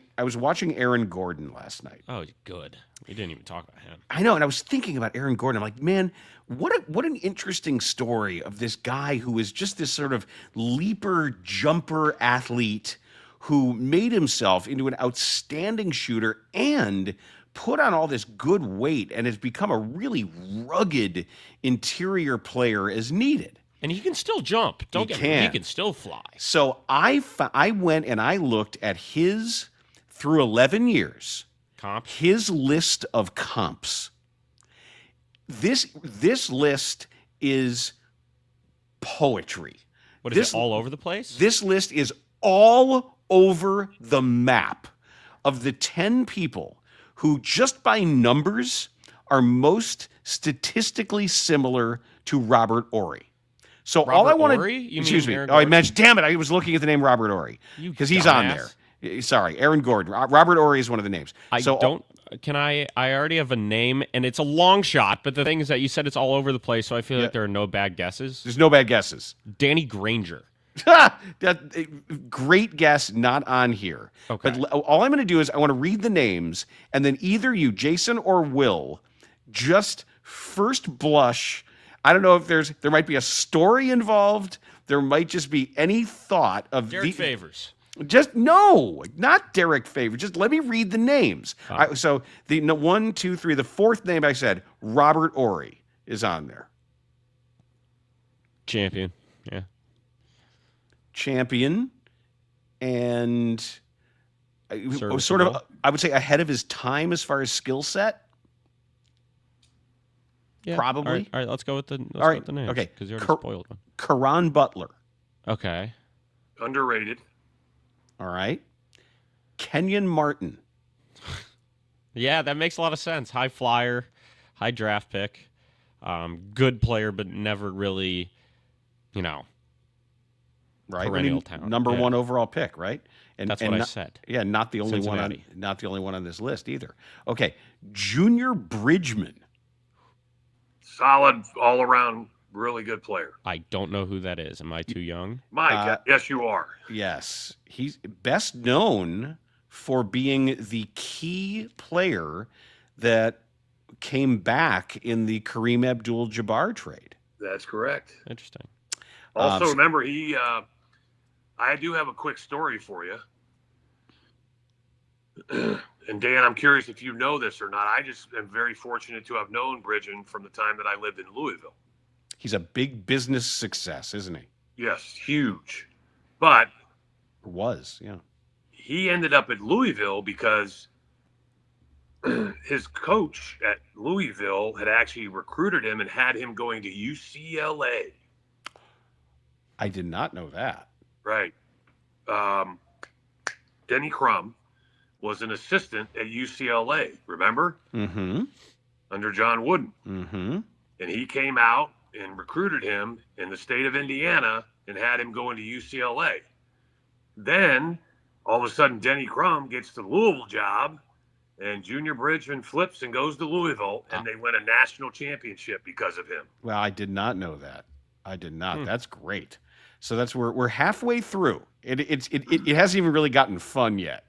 Aaron Gordon last night. Oh, good. You didn't even talk about him. I know, and I was thinking about Aaron Gordon. I'm like, man, what an interesting story of this guy who is just this sort of leaper, jumper athlete who made himself into an outstanding shooter and put on all this good weight and has become a really rugged interior player as needed. And he can still jump. He can still fly. So I went and I looked at his, through 11 years, Comps? his list of comps. This list is poetry. What is it, all over the place? This list is all over the map of the 10 people who, just by numbers, are most statistically similar to Robert Horry. So all I wanted, excuse me. Oh, I mentioned. Damn it! I was looking at the name Robert Horry because he's on there. Sorry, Aaron Gordon. Robert Horry is one of the names. I already have a name, and it's a long shot. But the thing is that you said it's all over the place, so I feel like there are no bad guesses. There's no bad guesses. Danny Granger. Great guess, not on here. Okay. But all I'm going to do is I want to read the names, and then either you, Jason or Will, just first blush. I don't know if there might be a story involved. There might just be any thought of Derek Favors. Just no, not Derek Favors. Just let me read the names. So the 1, 2, 3, the fourth name I said, Robert Horry is on there. Champion. Yeah. Champion, and sort of, I would say, ahead of his time as far as skill set. Yeah, probably. All right, let's go with the names. Okay, because you already spoiled one. Caron Butler. Okay. Underrated. All right. Kenyon Martin. Yeah, that makes a lot of sense. High flyer, high draft pick, good player, but never really, right. Perennial talent. Number one overall pick, right? And that's what I said. Yeah, not the only one on this list either. Okay, Junior Bridgman. Solid, all around, really good player. I don't know who that is. Am I too young? Mike, yes, you are. Yes, he's best known for being the key player that came back in the Kareem Abdul-Jabbar trade. That's correct. Interesting. Also, remember, I do have a quick story for you. And Dan, I'm curious if you know this or not. I just am very fortunate to have known Bridgen from the time that I lived in Louisville. He's a big business success, isn't he? Yes, huge. But yeah. He ended up at Louisville because his coach at Louisville had actually recruited him and had him going to UCLA. I did not know that. Right. Denny Crum was an assistant at UCLA, remember? Mm-hmm. Under John Wooden. Mm-hmm. And he came out and recruited him in the state of Indiana and had him going to UCLA. Then, all of a sudden, Denny Crum gets the Louisville job, and Junior Bridgman flips and goes to Louisville, and they win a national championship because of him. Well, I did not know that. I did not. That's great. So we're halfway through. It hasn't even really gotten fun yet.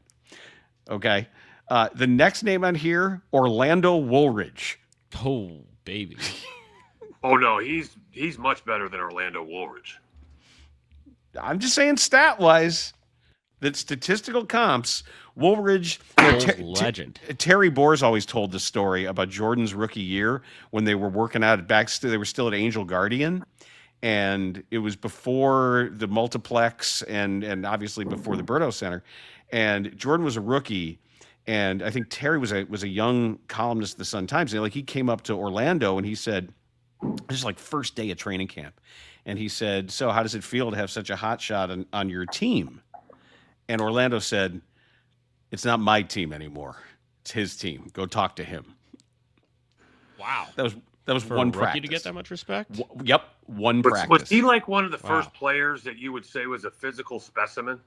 Okay. The next name on here, Orlando Woolridge. Oh, baby. Oh, no, he's much better than Orlando Woolridge. I'm just saying stat-wise, that statistical comps, Woolridge, legend. Terry Boers always told the story about Jordan's rookie year when they were working out they were still at Angel Guardian, and it was before the multiplex and obviously before the Berto Center, and Jordan was a rookie, and I think Terry was a young columnist at the Sun-Times, and he came up to Orlando and he said, this is like first day of training camp, and he said, so how does it feel to have such a hot shot on your team? And Orlando said, it's not my team anymore. It's his team. Go talk to him. Wow. That That was For one a rookie practice. to get that much respect? Yep, one Was practice. he like one of the Wow. first players that you would say was a physical specimen?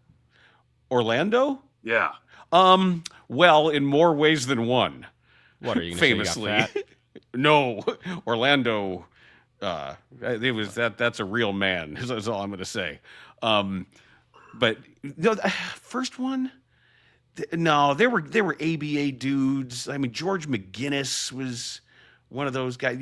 Orlando? Yeah. Well, in more ways than one. What, are you going to Famously. say you got fat? No, Orlando. It was that's a real man. Is all I'm going to say. But no, the first one. No, there were ABA dudes. I mean, George McGinnis was one of those guys.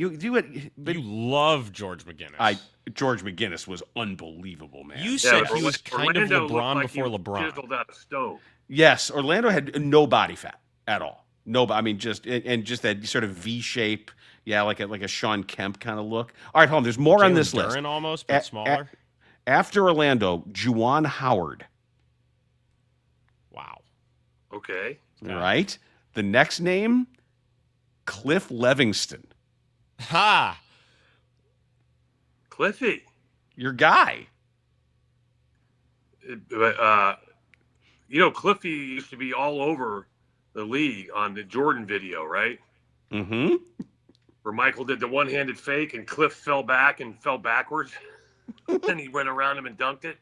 But You love George McGinnis. George McGinnis was unbelievable, man. You said but he was kind of Orlando looked LeBron like he before was LeBron. chiseled out of stone. Yes, Orlando had no body fat at all. No, I mean just that sort of V shape. Yeah, like a Sean Kemp kind of look. All right, hold on. There's more on Jalen this list. Duren almost, but smaller. After Orlando, Juwan Howard. Wow. Okay. Yeah. Right. The next name, Cliff Levingston. Ha! Cliffy. Your guy. Cliffy used to be all over the league on the Jordan video, right? Mm-hmm. Where Michael did the one-handed fake and Cliff fell back and fell backwards. And he went around him and dunked it.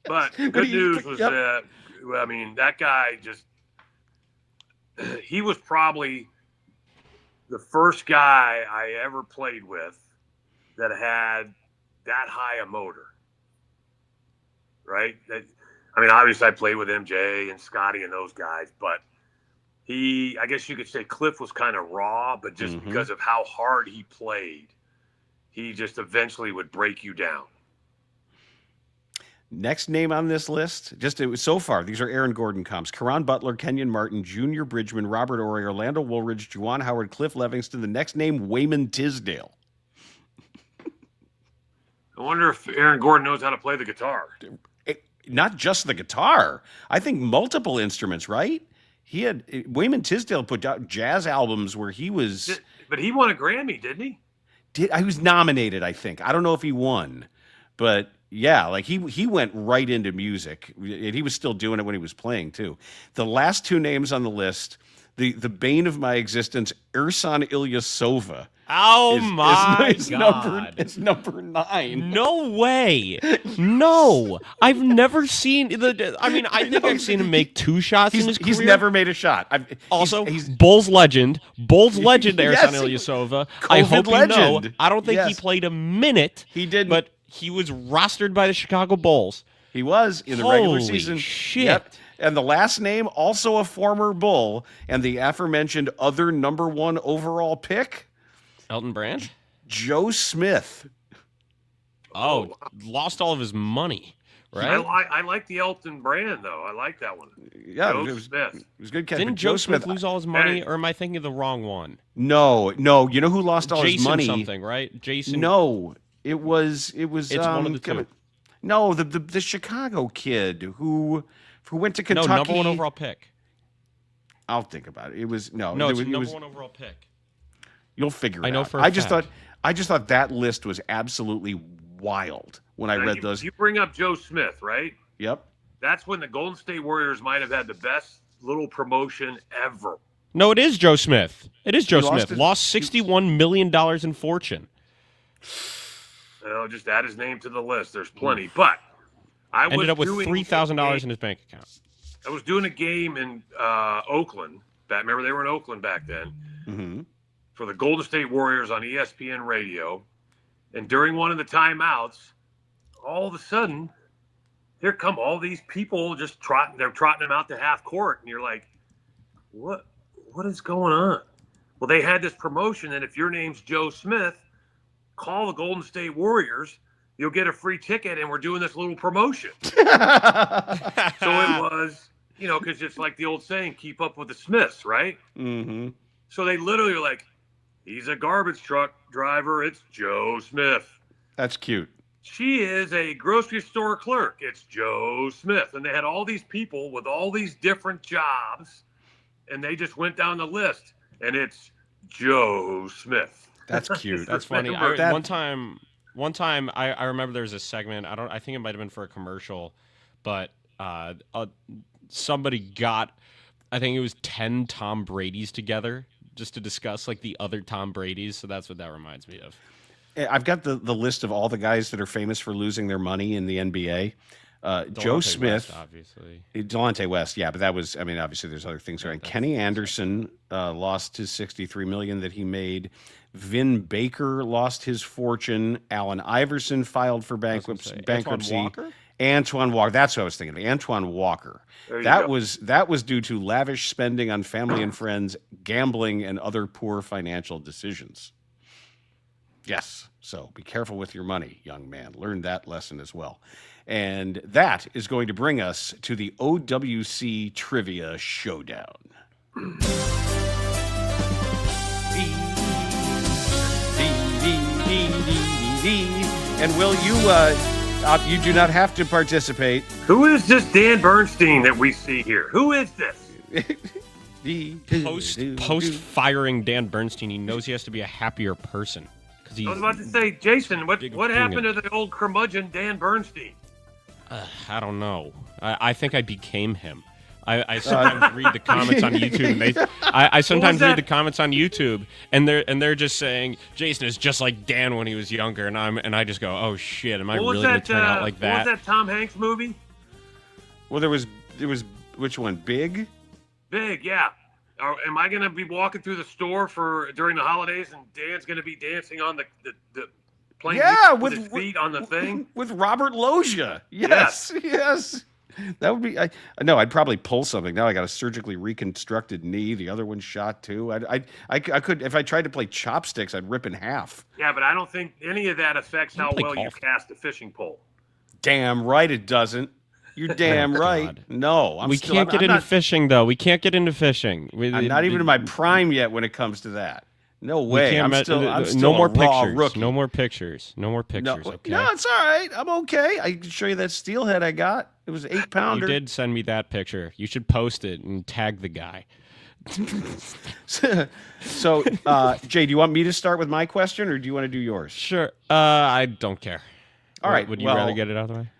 But good news was that, that guy he was probably the first guy I ever played with that had that high a motor. Right? Obviously I played with MJ and Scotty and those guys, but I guess you could say Cliff was kind of raw, but just because of how hard he played, he just eventually would break you down. Next name on this list, so far, these are Aaron Gordon comps. Caron Butler, Kenyon Martin, Junior Bridgman, Robert Ory, Orlando Woolridge, Juwan Howard, Cliff Levingston. The next name, Wayman Tisdale. I wonder if Aaron Gordon knows how to play the guitar. Not just the guitar. I think multiple instruments, right? Wayman Tisdale put out jazz albums where he was... But he won a Grammy, didn't he? He was nominated, I think. I don't know if he won. But yeah, like he went right into music. And he was still doing it when he was playing, too. The last two names on the list, the bane of my existence, Ersan Ilyasova. Oh, my God. It's number 9. No way. No. I've never seen I think I've seen him make 2 shots in his career. He's never made a shot. He's Bulls legend. Bulls legend, Yes, Ersan Ilyasova. COVID I hope legend. you know. I don't think he Yes. played a minute. He didn't. But he was rostered by the Chicago Bulls. He was in the regular Holy season. shit. Yep. And the last name, also a former Bull, and the aforementioned other number 1 overall pick, Elton Brand? Joe Smith. Oh, lost all of his money, right? I like the Elton Brand, though. I like that one. Yeah, Joe it was Smith. It was a good catch. Didn't but Joe Smith lose all his money, or am I thinking of the wrong one? No. You know who lost all Jason his money? something, right? Jason. No, it was. It's one of the two. No, the Chicago kid who went to No, Kentucky. number 1 overall pick. I'll think about it. It was No, it it's was, number 1 overall pick. You'll figure it out. I know for a I just fact. thought that list was absolutely wild when I read those. You bring up Joe Smith, right? Yep. That's when the Golden State Warriors might have had the best little promotion ever. No, it is Joe Smith. It is Joe lost Smith. Lost $61 million in fortune. Just add his name to the list. There's plenty. But I was Ended up with doing $3,000 in his bank account. I was doing a game in Oakland. Remember, they were in Oakland back then. Mm-hmm. For the Golden State Warriors on ESPN radio. And during one of the timeouts, all of a sudden, here come all these people just trotting. They're trotting them out to half court. And you're like, what is going on? Well, they had this promotion that if your name's Joe Smith, call the Golden State Warriors. You'll get a free ticket, and we're doing this little promotion. So it was, because it's like the old saying, keep up with the Smiths, right? Mm-hmm. So they literally were like, he's a garbage truck driver. It's Joe Smith. That's cute. She is a grocery store clerk. It's Joe Smith. And they had all these people with all these different jobs, and they just went down the list, and it's Joe Smith. That's cute. That's funny. That- One time, I remember there was a segment. I think it might have been for a commercial, but somebody got, I think it was 10 Tom Brady's together just to discuss like the other Tom Brady's. So that's what that reminds me of. I've got the list of all the guys that are famous for losing their money in the NBA. Joe Delonte Smith, West, obviously. Delonte West, yeah, but that was, I mean, obviously there's other things going on. Kenny Anderson lost his $63 million that he made. Vin Baker lost his fortune. Allen Iverson filed for bankruptcy. Antoine Walker. That's what I was thinking of. Antoine Walker. That was due to lavish spending on family and friends, gambling, and other poor financial decisions. Yes. So be careful with your money, young man. Learn that lesson as well. And that is going to bring us to the OWC Trivia Showdown. And Will, you do not have to participate. Who is this Dan Bernstein that we see here? Who is this? Post firing Dan Bernstein, he knows he has to be a happier person. I was about to say, Jason, what happened to the old curmudgeon Dan Bernstein? I don't know. I think I became him. I sometimes read the comments on YouTube. I sometimes read the comments on YouTube, and they're just saying Jason is just like Dan when he was younger, and I just go, oh shit, am I really going to turn out like that? What was that Tom Hanks movie? Well, there was which one? Big, yeah. Am I going to be walking through the store during the holidays, and Dan's going to be dancing on the plane with his feet on the thing with Robert Loggia? Yes. That would be. I'd probably pull something. Now I got a surgically reconstructed knee. The other one's shot too. I could, if I tried to play chopsticks, I'd rip in half. Yeah, but I don't think any of that affects how well you cast a fishing pole. Damn right it doesn't. You're damn right. God. No, we can't get into fishing though. We can't get into fishing. I'm not even in my prime yet when it comes to that. No way. I'm still no more a raw pictures. Rookie. No more pictures. Okay. No, it's all right. I'm okay. I can show you that steelhead I got. It was 8-pounder. You did send me that picture. You should post it and tag the guy. So, Jay, do you want me to start with my question, or do you want to do yours? Sure. I don't care. All right. Would you rather get it out of the way?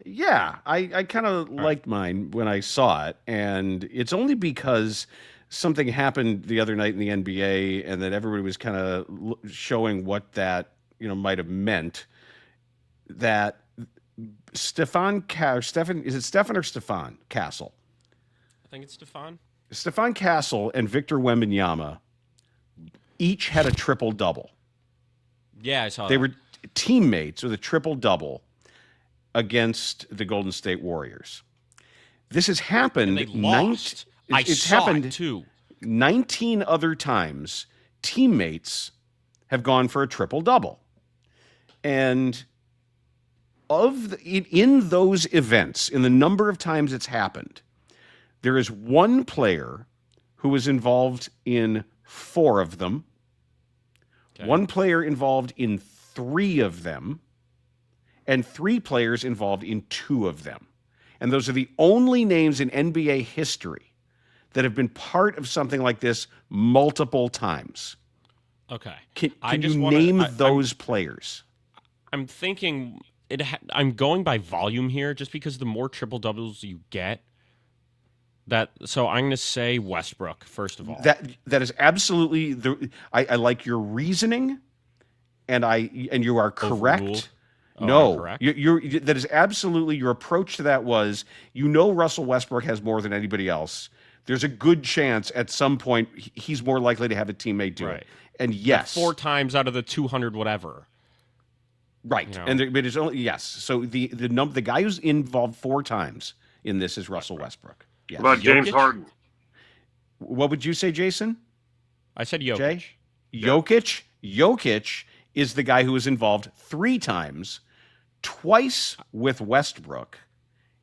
Yeah, I kind of liked mine when I saw it, and it's only because something happened the other night in the NBA, and that everybody was kind of showing what that might have meant. That Stefan Castle? I think it's Stefan. Stefan Castle and Victor Wembanyama each had a triple-double. Yeah, I saw They were teammates with a triple-double against the Golden State Warriors. This has happened. And they lost. It's happened too. 19 other times. Teammates have gone for a triple-double. And in those events, in the number of times it's happened, there is one player who was involved in 4 of them, one player involved in 3 of them, and 3 players involved in 2 of them. And those are the only names in NBA history that have been part of something like this multiple times. Okay. Can you name those players? I'm thinking I'm going by volume here, just because the more triple doubles you get. So I'm going to say Westbrook first of all. That is absolutely I like your reasoning, and you are correct. Overruled. No, correct? That is absolutely your approach to that was, Russell Westbrook has more than anybody else. There's a good chance at some point he's more likely to have a teammate do it. And yes, 4 times out of the 200 whatever. Right. And but it's only So the guy who's involved 4 times in this is Russell Westbrook. Yes. What about James Harden? What would you say, Jason? I said Jokic. Jay? Jokic is the guy who was involved 3 times, twice with Westbrook,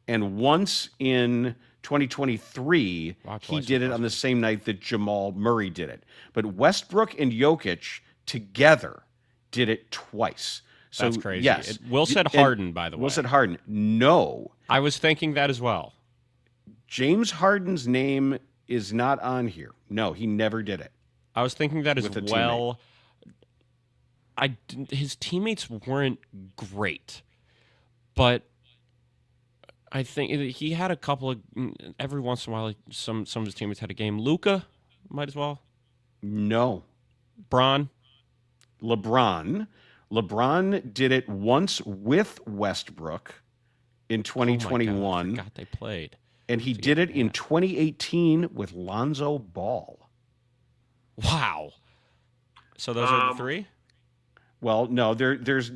and once in 2023, he did it on the same night that Jamal Murray did it. But Westbrook and Jokic together did it twice. So, that's crazy. Yes. Will said Harden, by the way. Will said Harden. No. I was thinking that as well. James Harden's name is not on here. No, he never did it. I was thinking that as well. His teammates weren't great, but I think he had a couple of, every once in a while, some of his teammates had a game. Luka might as well. No. Braun? LeBron. LeBron did it once with Westbrook in 2021. Oh I forgot they played. And he did it in 2018 with Lonzo Ball. Wow. So those are the three? Well, no, there's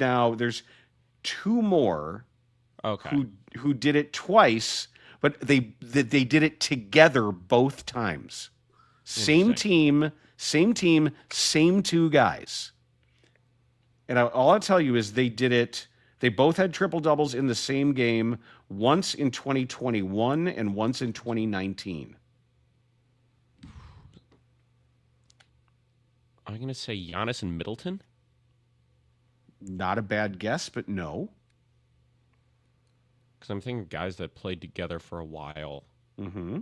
two more who did it twice, but they did it together both times. Same team, same two guys. And all I'll tell you is they did it. They both had triple doubles in the same game, once in 2021 and once in 2019. I'm going to say Giannis and Middleton. Not a bad guess, but no. Because I'm thinking guys that played together for a while. Mm-hmm.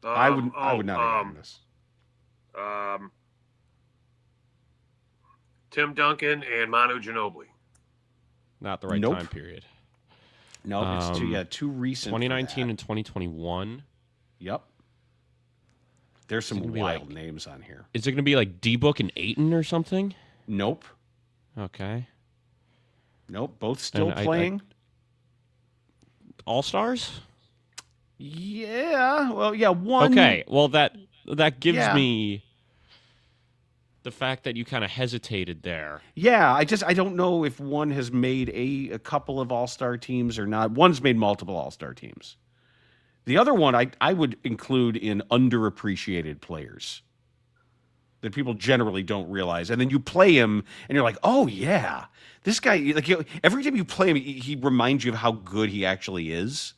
I would not have gotten this. Tim Duncan and Manu Ginobili. Not the right time period. No, it's too recent. 2019 and 2021. Yep. There's some wild names on here. Is it going to be like D-Book and Ayton or something? Nope. Okay. Nope. Both still playing. All-Stars? Yeah. Well, yeah. One. Okay. Well, that gives me the fact that you kind of hesitated there. Yeah. I don't know if one has made a couple of All-Star teams or not. One's made multiple All-Star teams. The other one I would include in underappreciated players that people generally don't realize. And then you play him and you're like, oh, yeah, this guy, like every time you play him, he reminds you of how good he actually is.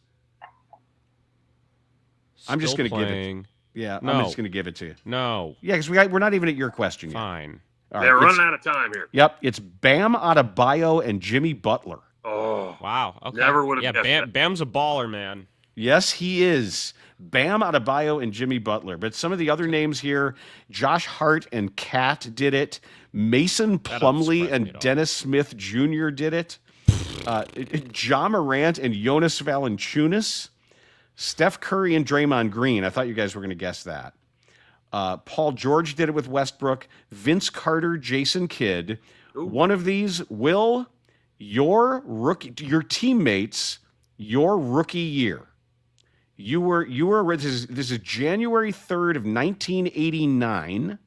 I'm just going to give it. Yeah, no. I'm just going to give it to you. No. Yeah, because we're not even at your question yet. Fine. All right, running out of time here. Yep, it's Bam Adebayo and Jimmy Butler. Oh. Wow. Okay. Never would have guessed that. Bam's a baller, man. Yes, he is. Bam Adebayo and Jimmy Butler. But some of the other names here, Josh Hart and Kat did it. Mason Plumlee and Dennis Smith Jr. did it. Ja Morant and Jonas Valanciunas. Steph Curry and Draymond Green. I thought you guys were going to guess that. Paul George did it with Westbrook. Vince Carter, Jason Kidd. Ooh. One of these, Will, your teammates, your rookie year. You were this is January 3rd of 1989.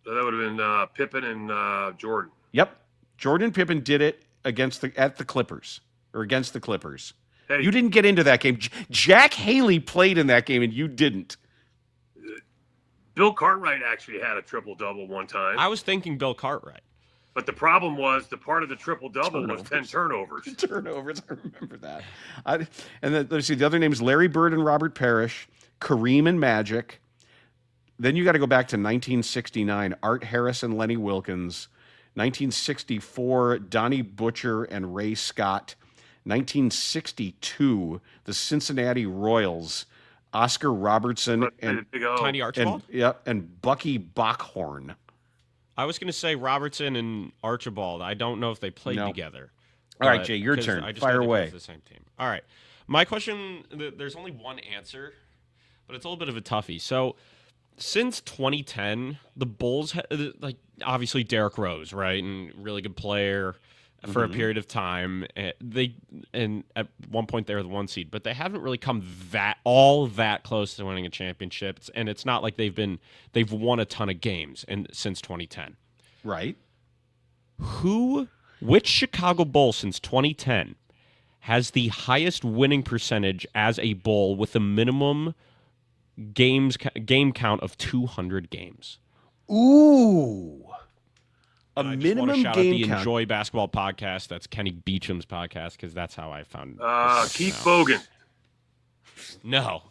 So that would have been Pippen and Jordan. Yep. Jordan and Pippen did it against the Clippers. Hey. You didn't get into that game. Jack Haley played in that game and you didn't. Bill Cartwright actually had a triple-double one time. I was thinking Bill Cartwright. But the problem was the part of the triple-double was 10 turnovers. Turnovers, I remember that. And then let's see, the other names, Larry Bird and Robert Parrish, Kareem and Magic. Then you got to go back to 1969, Art Harris and Lenny Wilkins. 1964, Donnie Butcher and Ray Scott. 1962, the Cincinnati Royals, Oscar Robertson and Tiny Archibald. And Bucky Bockhorn. I was going to say Robertson and Archibald. I don't know if they played together. All right, Jay, your turn. Fire away. The same team. All right. My question, there's only one answer, but it's a little bit of a toughie. So, since 2010, the Bulls, obviously Derrick Rose, right? And really good player for a period of time. And at one point they were the 1 seed, but they haven't really come that close to winning a championship. And it's not like they've won a ton of games since 2010. Right. Which Chicago Bull since 2010 has the highest winning percentage as a Bull with a minimum game count of 200 games? Ooh. A I minimum just want to game shout out the count. Enjoy Basketball podcast. That's Kenny Beecham's podcast because that's how I found. Keith Bogan. No,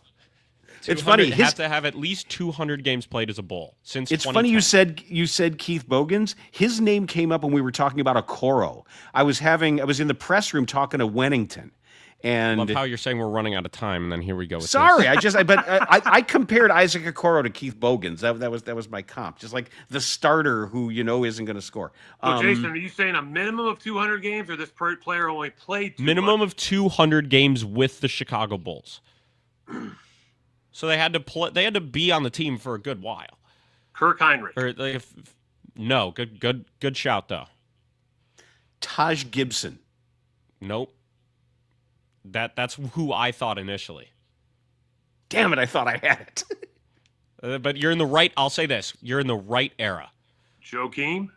it's funny. Have to have at least 200 games played as a Bull since. It's funny you said Keith Bogans. His name came up when we were talking about Okoro. I was in the press room talking to Wennington. And love how you're saying we're running out of time, and then here we go. With sorry, this. I compared Isaac Okoro to Keith Bogans. That was my comp. Just like the starter who isn't going to score. So Jason, are you saying a minimum of 200 games, or this player only played minimum of 200 games with the Chicago Bulls? So they had to play. They had to be on the team for a good while. Kirk Heinrich. Or no, good shout though. Taj Gibson. Nope. That's who I thought initially. Damn it! I thought I had it. But you're in the right. I'll say this: you're in the right era. Joakim.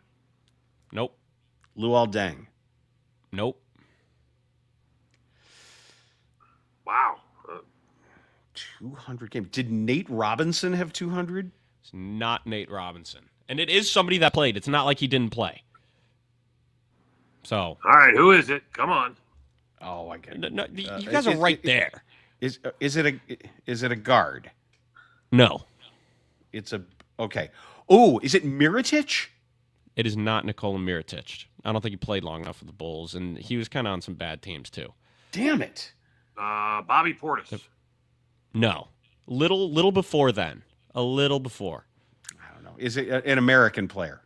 Nope. Luol Deng. Nope. Wow. 200 games. Did Nate Robinson have 200? It's not Nate Robinson, and it is somebody that played. It's not like he didn't play. So. All right, who is it? Come on. Oh, I get it. No, you guys are right there. Is it a guard? No. It's a okay. Oh, is it Mirotic? It is not Nikola Mirotic. I don't think he played long enough with the Bulls, and he was kind of on some bad teams too. Damn it. Bobby Portis. No. Little before then. A little before. I don't know. Is it an American player?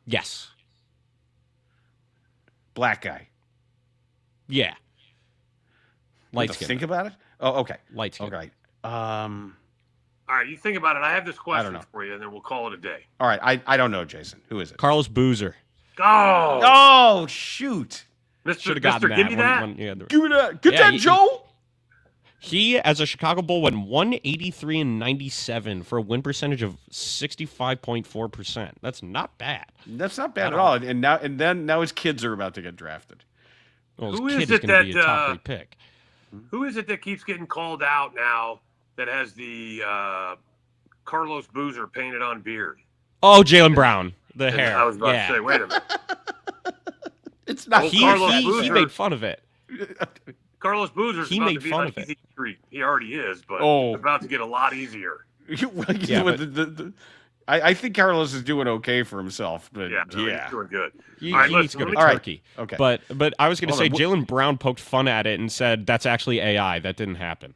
Yes. Black guy. Yeah. Light skin. Think about it. Oh, okay. Light skin. Okay. All right, you think about it. I have this question know. for you, and then we'll call it a day. All right. I don't know, Jason. Who is it? Carlos Boozer. Oh, Oh, shoot. Should have Mr. gotten Give me that. Give me that. Get that, Joe. He, as a Chicago Bull, went 183-97 for a win percentage of 65.4%. That's not bad. That's not bad at all. And now his kids are about to get drafted. Well, Who his is kid is it going to be a that, top 3 pick. Who is it that keeps getting called out now that has the Carlos Boozer painted on beard? Oh, Jaylen Brown. The hair. I was about yeah. to say, wait a minute. It's not. Well, He made fun of it. Carlos Boozer's He about made to be fun on of it. easy street. He already is, but Oh. it's about to get a lot easier. I think Carlos is doing okay for himself, but Yeah, no, he's doing good. He, All right, he needs to go to All right. Turkey. Okay. But I was going to Hold say on. Jaylen Brown poked fun at it and said that's actually AI. That didn't happen.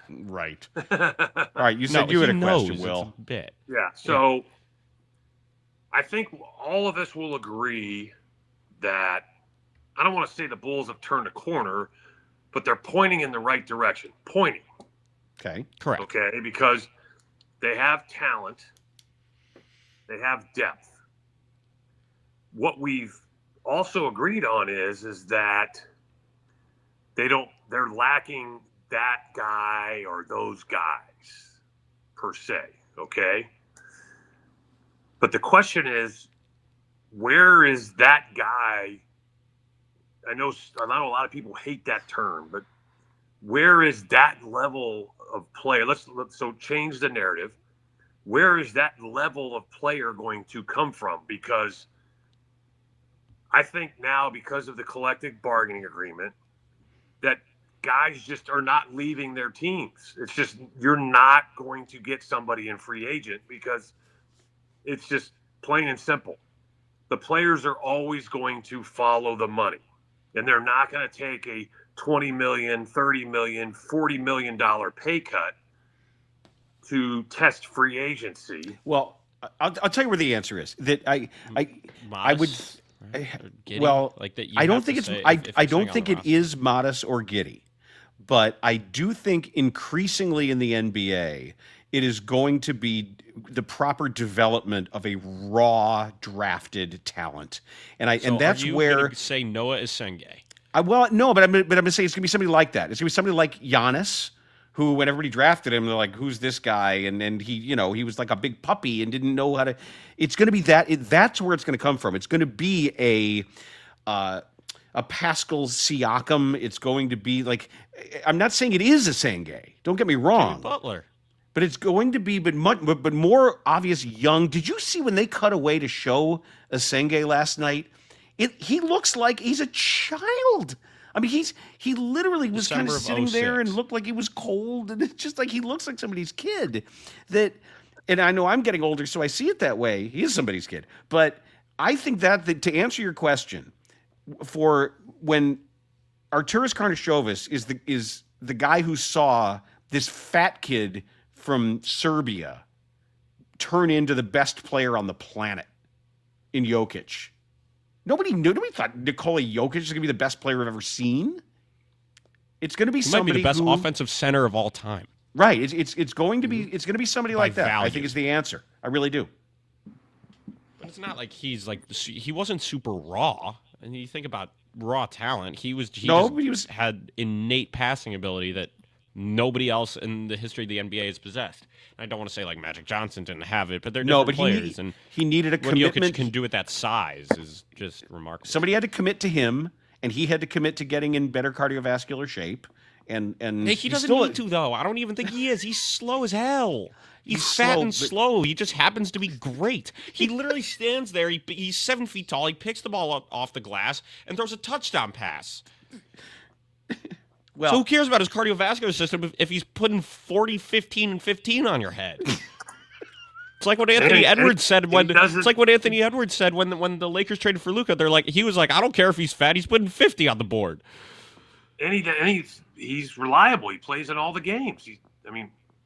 Right. All right. You said you had a question, Will. It's a bit. Yeah, so I think all of us will agree that I don't want to say the Bulls have turned a corner, but they're pointing in the right direction. Pointing, Okay. Correct. okay? Because they have talent, they have depth. What we've also agreed on is that they're lacking that guy or those guys per se, okay? But the question is, where is that guy? I know a lot of people hate that term, but where is that level of player? Let's change the narrative. Where is that level of player going to come from? Because I think now, because of the collective bargaining agreement, that guys just are not leaving their teams. It's just, you're not going to get somebody in free agent because it's just plain and simple. The players are always going to follow the money, and they're not going to take a $20 million, $30 million, $40 million pay cut to test free agency. Well, I'll tell you where the answer is. That I would. Giddy? Well, like that. I don't think it's. I don't think it is modest or giddy, but I do think increasingly in the NBA, it is going to be the proper development of a raw drafted talent, and that's are you where gonna say Noah Isenge. No, but I'm gonna say it's gonna be somebody like that. It's gonna be somebody like Giannis, who when everybody drafted him, they're like, "Who's this guy?" And he, he was like a big puppy and didn't know how to. It's gonna be that. That's where it's gonna come from. It's gonna be a Pascal Siakam. It's going to be like. I'm not saying it is a Senge. Don't get me wrong. Jimmy Butler. But it's going to be, but more obvious young. Did you see when they cut away to show Asenge last night? He looks like he's a child. I mean, he literally was kind of sitting there and looked like he was cold, and it's just like he looks like somebody's kid. And I know I'm getting older, so I see it that way. He is somebody's kid, but I think that to answer your question, for when Arturas Karnisovas is the guy who saw this fat kid from Serbia turn into the best player on the planet in Jokic. Nobody thought Nikola Jokic is going to be the best player I've ever seen. It's going to be somebody might be the best offensive center of all time. Right. It's going to be somebody like that. value. I think is the answer. I really do. But it's not like he wasn't super raw. And you think about raw talent, he had innate passing ability that nobody else in the history of the NBA has possessed. I don't want to say like Magic Johnson didn't have it, but they're different players. He needed a what commitment. Jokic can do at that size is just remarkable. Somebody had to commit to him, and he had to commit to getting in better cardiovascular shape. And hey, he doesn't need to, though. I don't even think he is. He's slow as hell. He's fat and slow. He just happens to be great. He literally stands there. He's 7 feet tall. He picks the ball up off the glass and throws a touchdown pass. Well, so who cares about his cardiovascular system if he's putting 40, 15, and 15 on your head? It's like what Anthony Edwards said when the Lakers traded for Luka. He was like, I don't care if he's fat. He's putting 50 on the board. And he's reliable. He plays in all the games.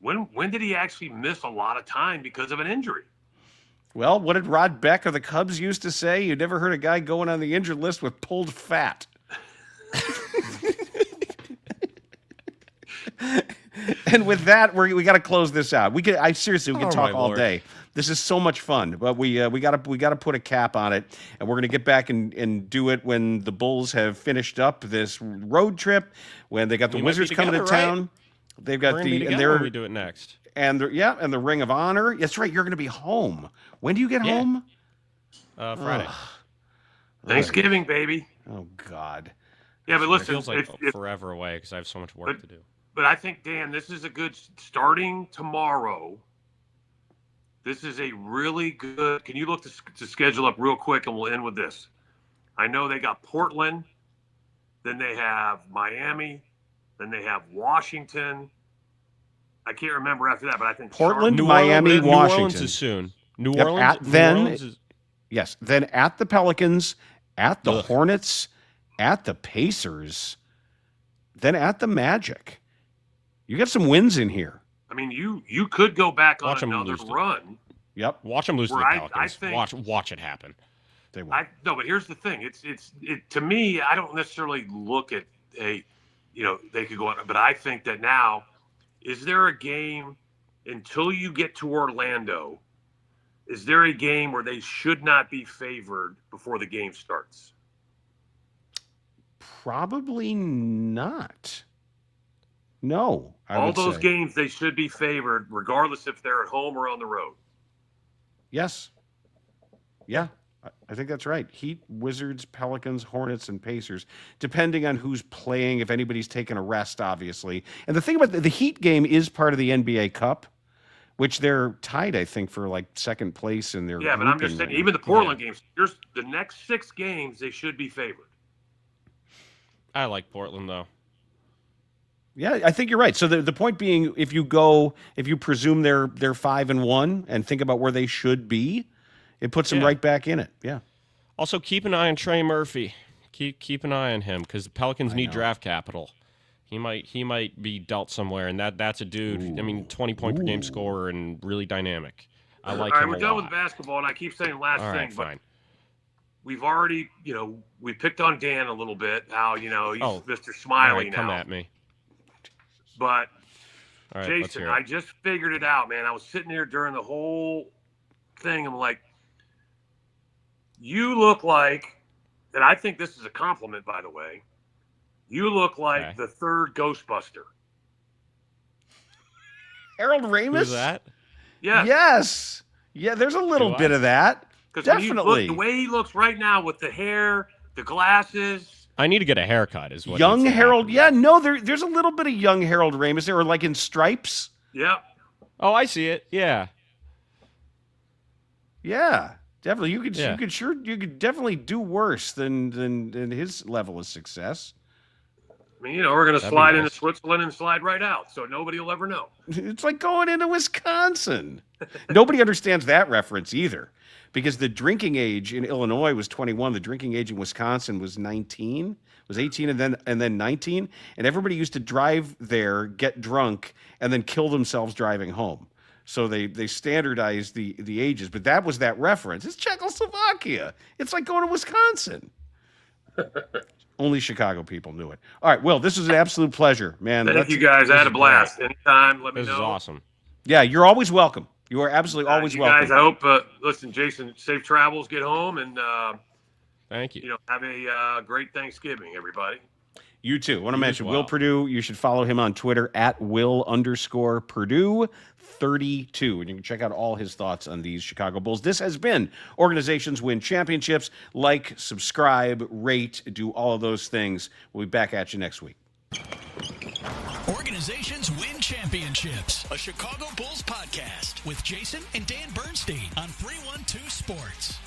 When did he actually miss a lot of time because of an injury? Well, what did Rod Beck of the Cubs used to say? You never heard a guy going on the injured list with pulled fat. And with that, we got to close this out. We can talk all day. This is so much fun, but we got to put a cap on it, and we're going to get back and do it when the Bulls have finished up this road trip, when they got the Wizards coming to town. Right? They've got we do it next. And the Ring of Honor. That's right. You're going to be home. When do you get home? Friday. Thanksgiving, baby. Oh God. Yeah, but listen, it feels like forever away because I have so much work to do. But I think, Dan, this is a good starting tomorrow. This is a really good. Can you look to schedule up real quick, and we'll end with this. I know they got Portland, then they have Miami, then they have Washington. I can't remember after that, but I think Portland, Miami, Washington. New Orleans is soon. New Orleans. Yes. Then at the Pelicans, at the Hornets, at the Pacers, then at the Magic. You got some wins in here. I mean, you could go back on another run. Yep. Watch them lose to the Pelicans. Watch it happen. They won't. No, but here's the thing. It's to me, I don't necessarily look at they could go on, but I think that now, is there a game until you get to Orlando? Is there a game where they should not be favored before the game starts? Probably not. No. All those games, they should be favored, regardless if they're at home or on the road. Yes. Yeah, I think that's right. Heat, Wizards, Pelicans, Hornets, and Pacers, depending on who's playing, if anybody's taken a rest, obviously. And the thing about the Heat game is part of the NBA Cup, which they're tied, I think, for like second place in their. Yeah, but I'm just saying, even the Portland games, here's the next 6 games, they should be favored. I like Portland, though. Yeah, I think you're right. So the point being, if you presume they're 5-1 and think about where they should be, it puts them right back in it. Yeah. Also, keep an eye on Trey Murphy. Keep an eye on him because the Pelicans need draft capital. He might be dealt somewhere, and that's a dude. Ooh. I mean, 20-point per game scorer and really dynamic. I like him a lot. All right, we're done with basketball, and I keep saying last thing, but fine. We've already, we picked on Dan a little bit. How he's Mr. Smiley now. Come at me. But right, Jason, I just figured it out, man. I was sitting here during the whole thing. I'm like, you look like, and I think this is a compliment, by the way. You look like the third Ghostbuster. Harold Ramis? Who's that? Yeah. Yes. Yeah, there's a little bit of that. Definitely. The way he looks right now with the hair, the glasses. I need to get a haircut, is what. Young Harold, there's a little bit of young Harold Ramis there, or like in Stripes. Yep. Oh, I see it. Yeah. Yeah, definitely. You could definitely do worse than his level of success. I mean, we're going to slide into Switzerland and slide right out, so nobody will ever know. It's like going into Wisconsin. Nobody understands that reference either. Because the drinking age in Illinois was 21, the drinking age in Wisconsin was 19, was 18, and then 19, and everybody used to drive there, get drunk, and then kill themselves driving home. So they standardized the ages, but that was that reference. It's Czechoslovakia. It's like going to Wisconsin. Only Chicago people knew it. All right, Will, this was an absolute pleasure, man. Thank you guys. I had a blast. Anytime, let me know. This is awesome. Yeah, you're always welcome. You are absolutely always welcome. Guys, I hope, listen, Jason, safe travels, get home, and thank you. Have a great Thanksgiving, everybody. You too. I want to mention Will Perdue. You should follow him on Twitter at Will_Perdue32. And you can check out all his thoughts on these Chicago Bulls. This has been Organizations Win Championships. Like, subscribe, rate, do all of those things. We'll be back at you next week. Organizations Win Championships, a Chicago Bulls podcast with Jason and Dan Bernstein on 312 Sports.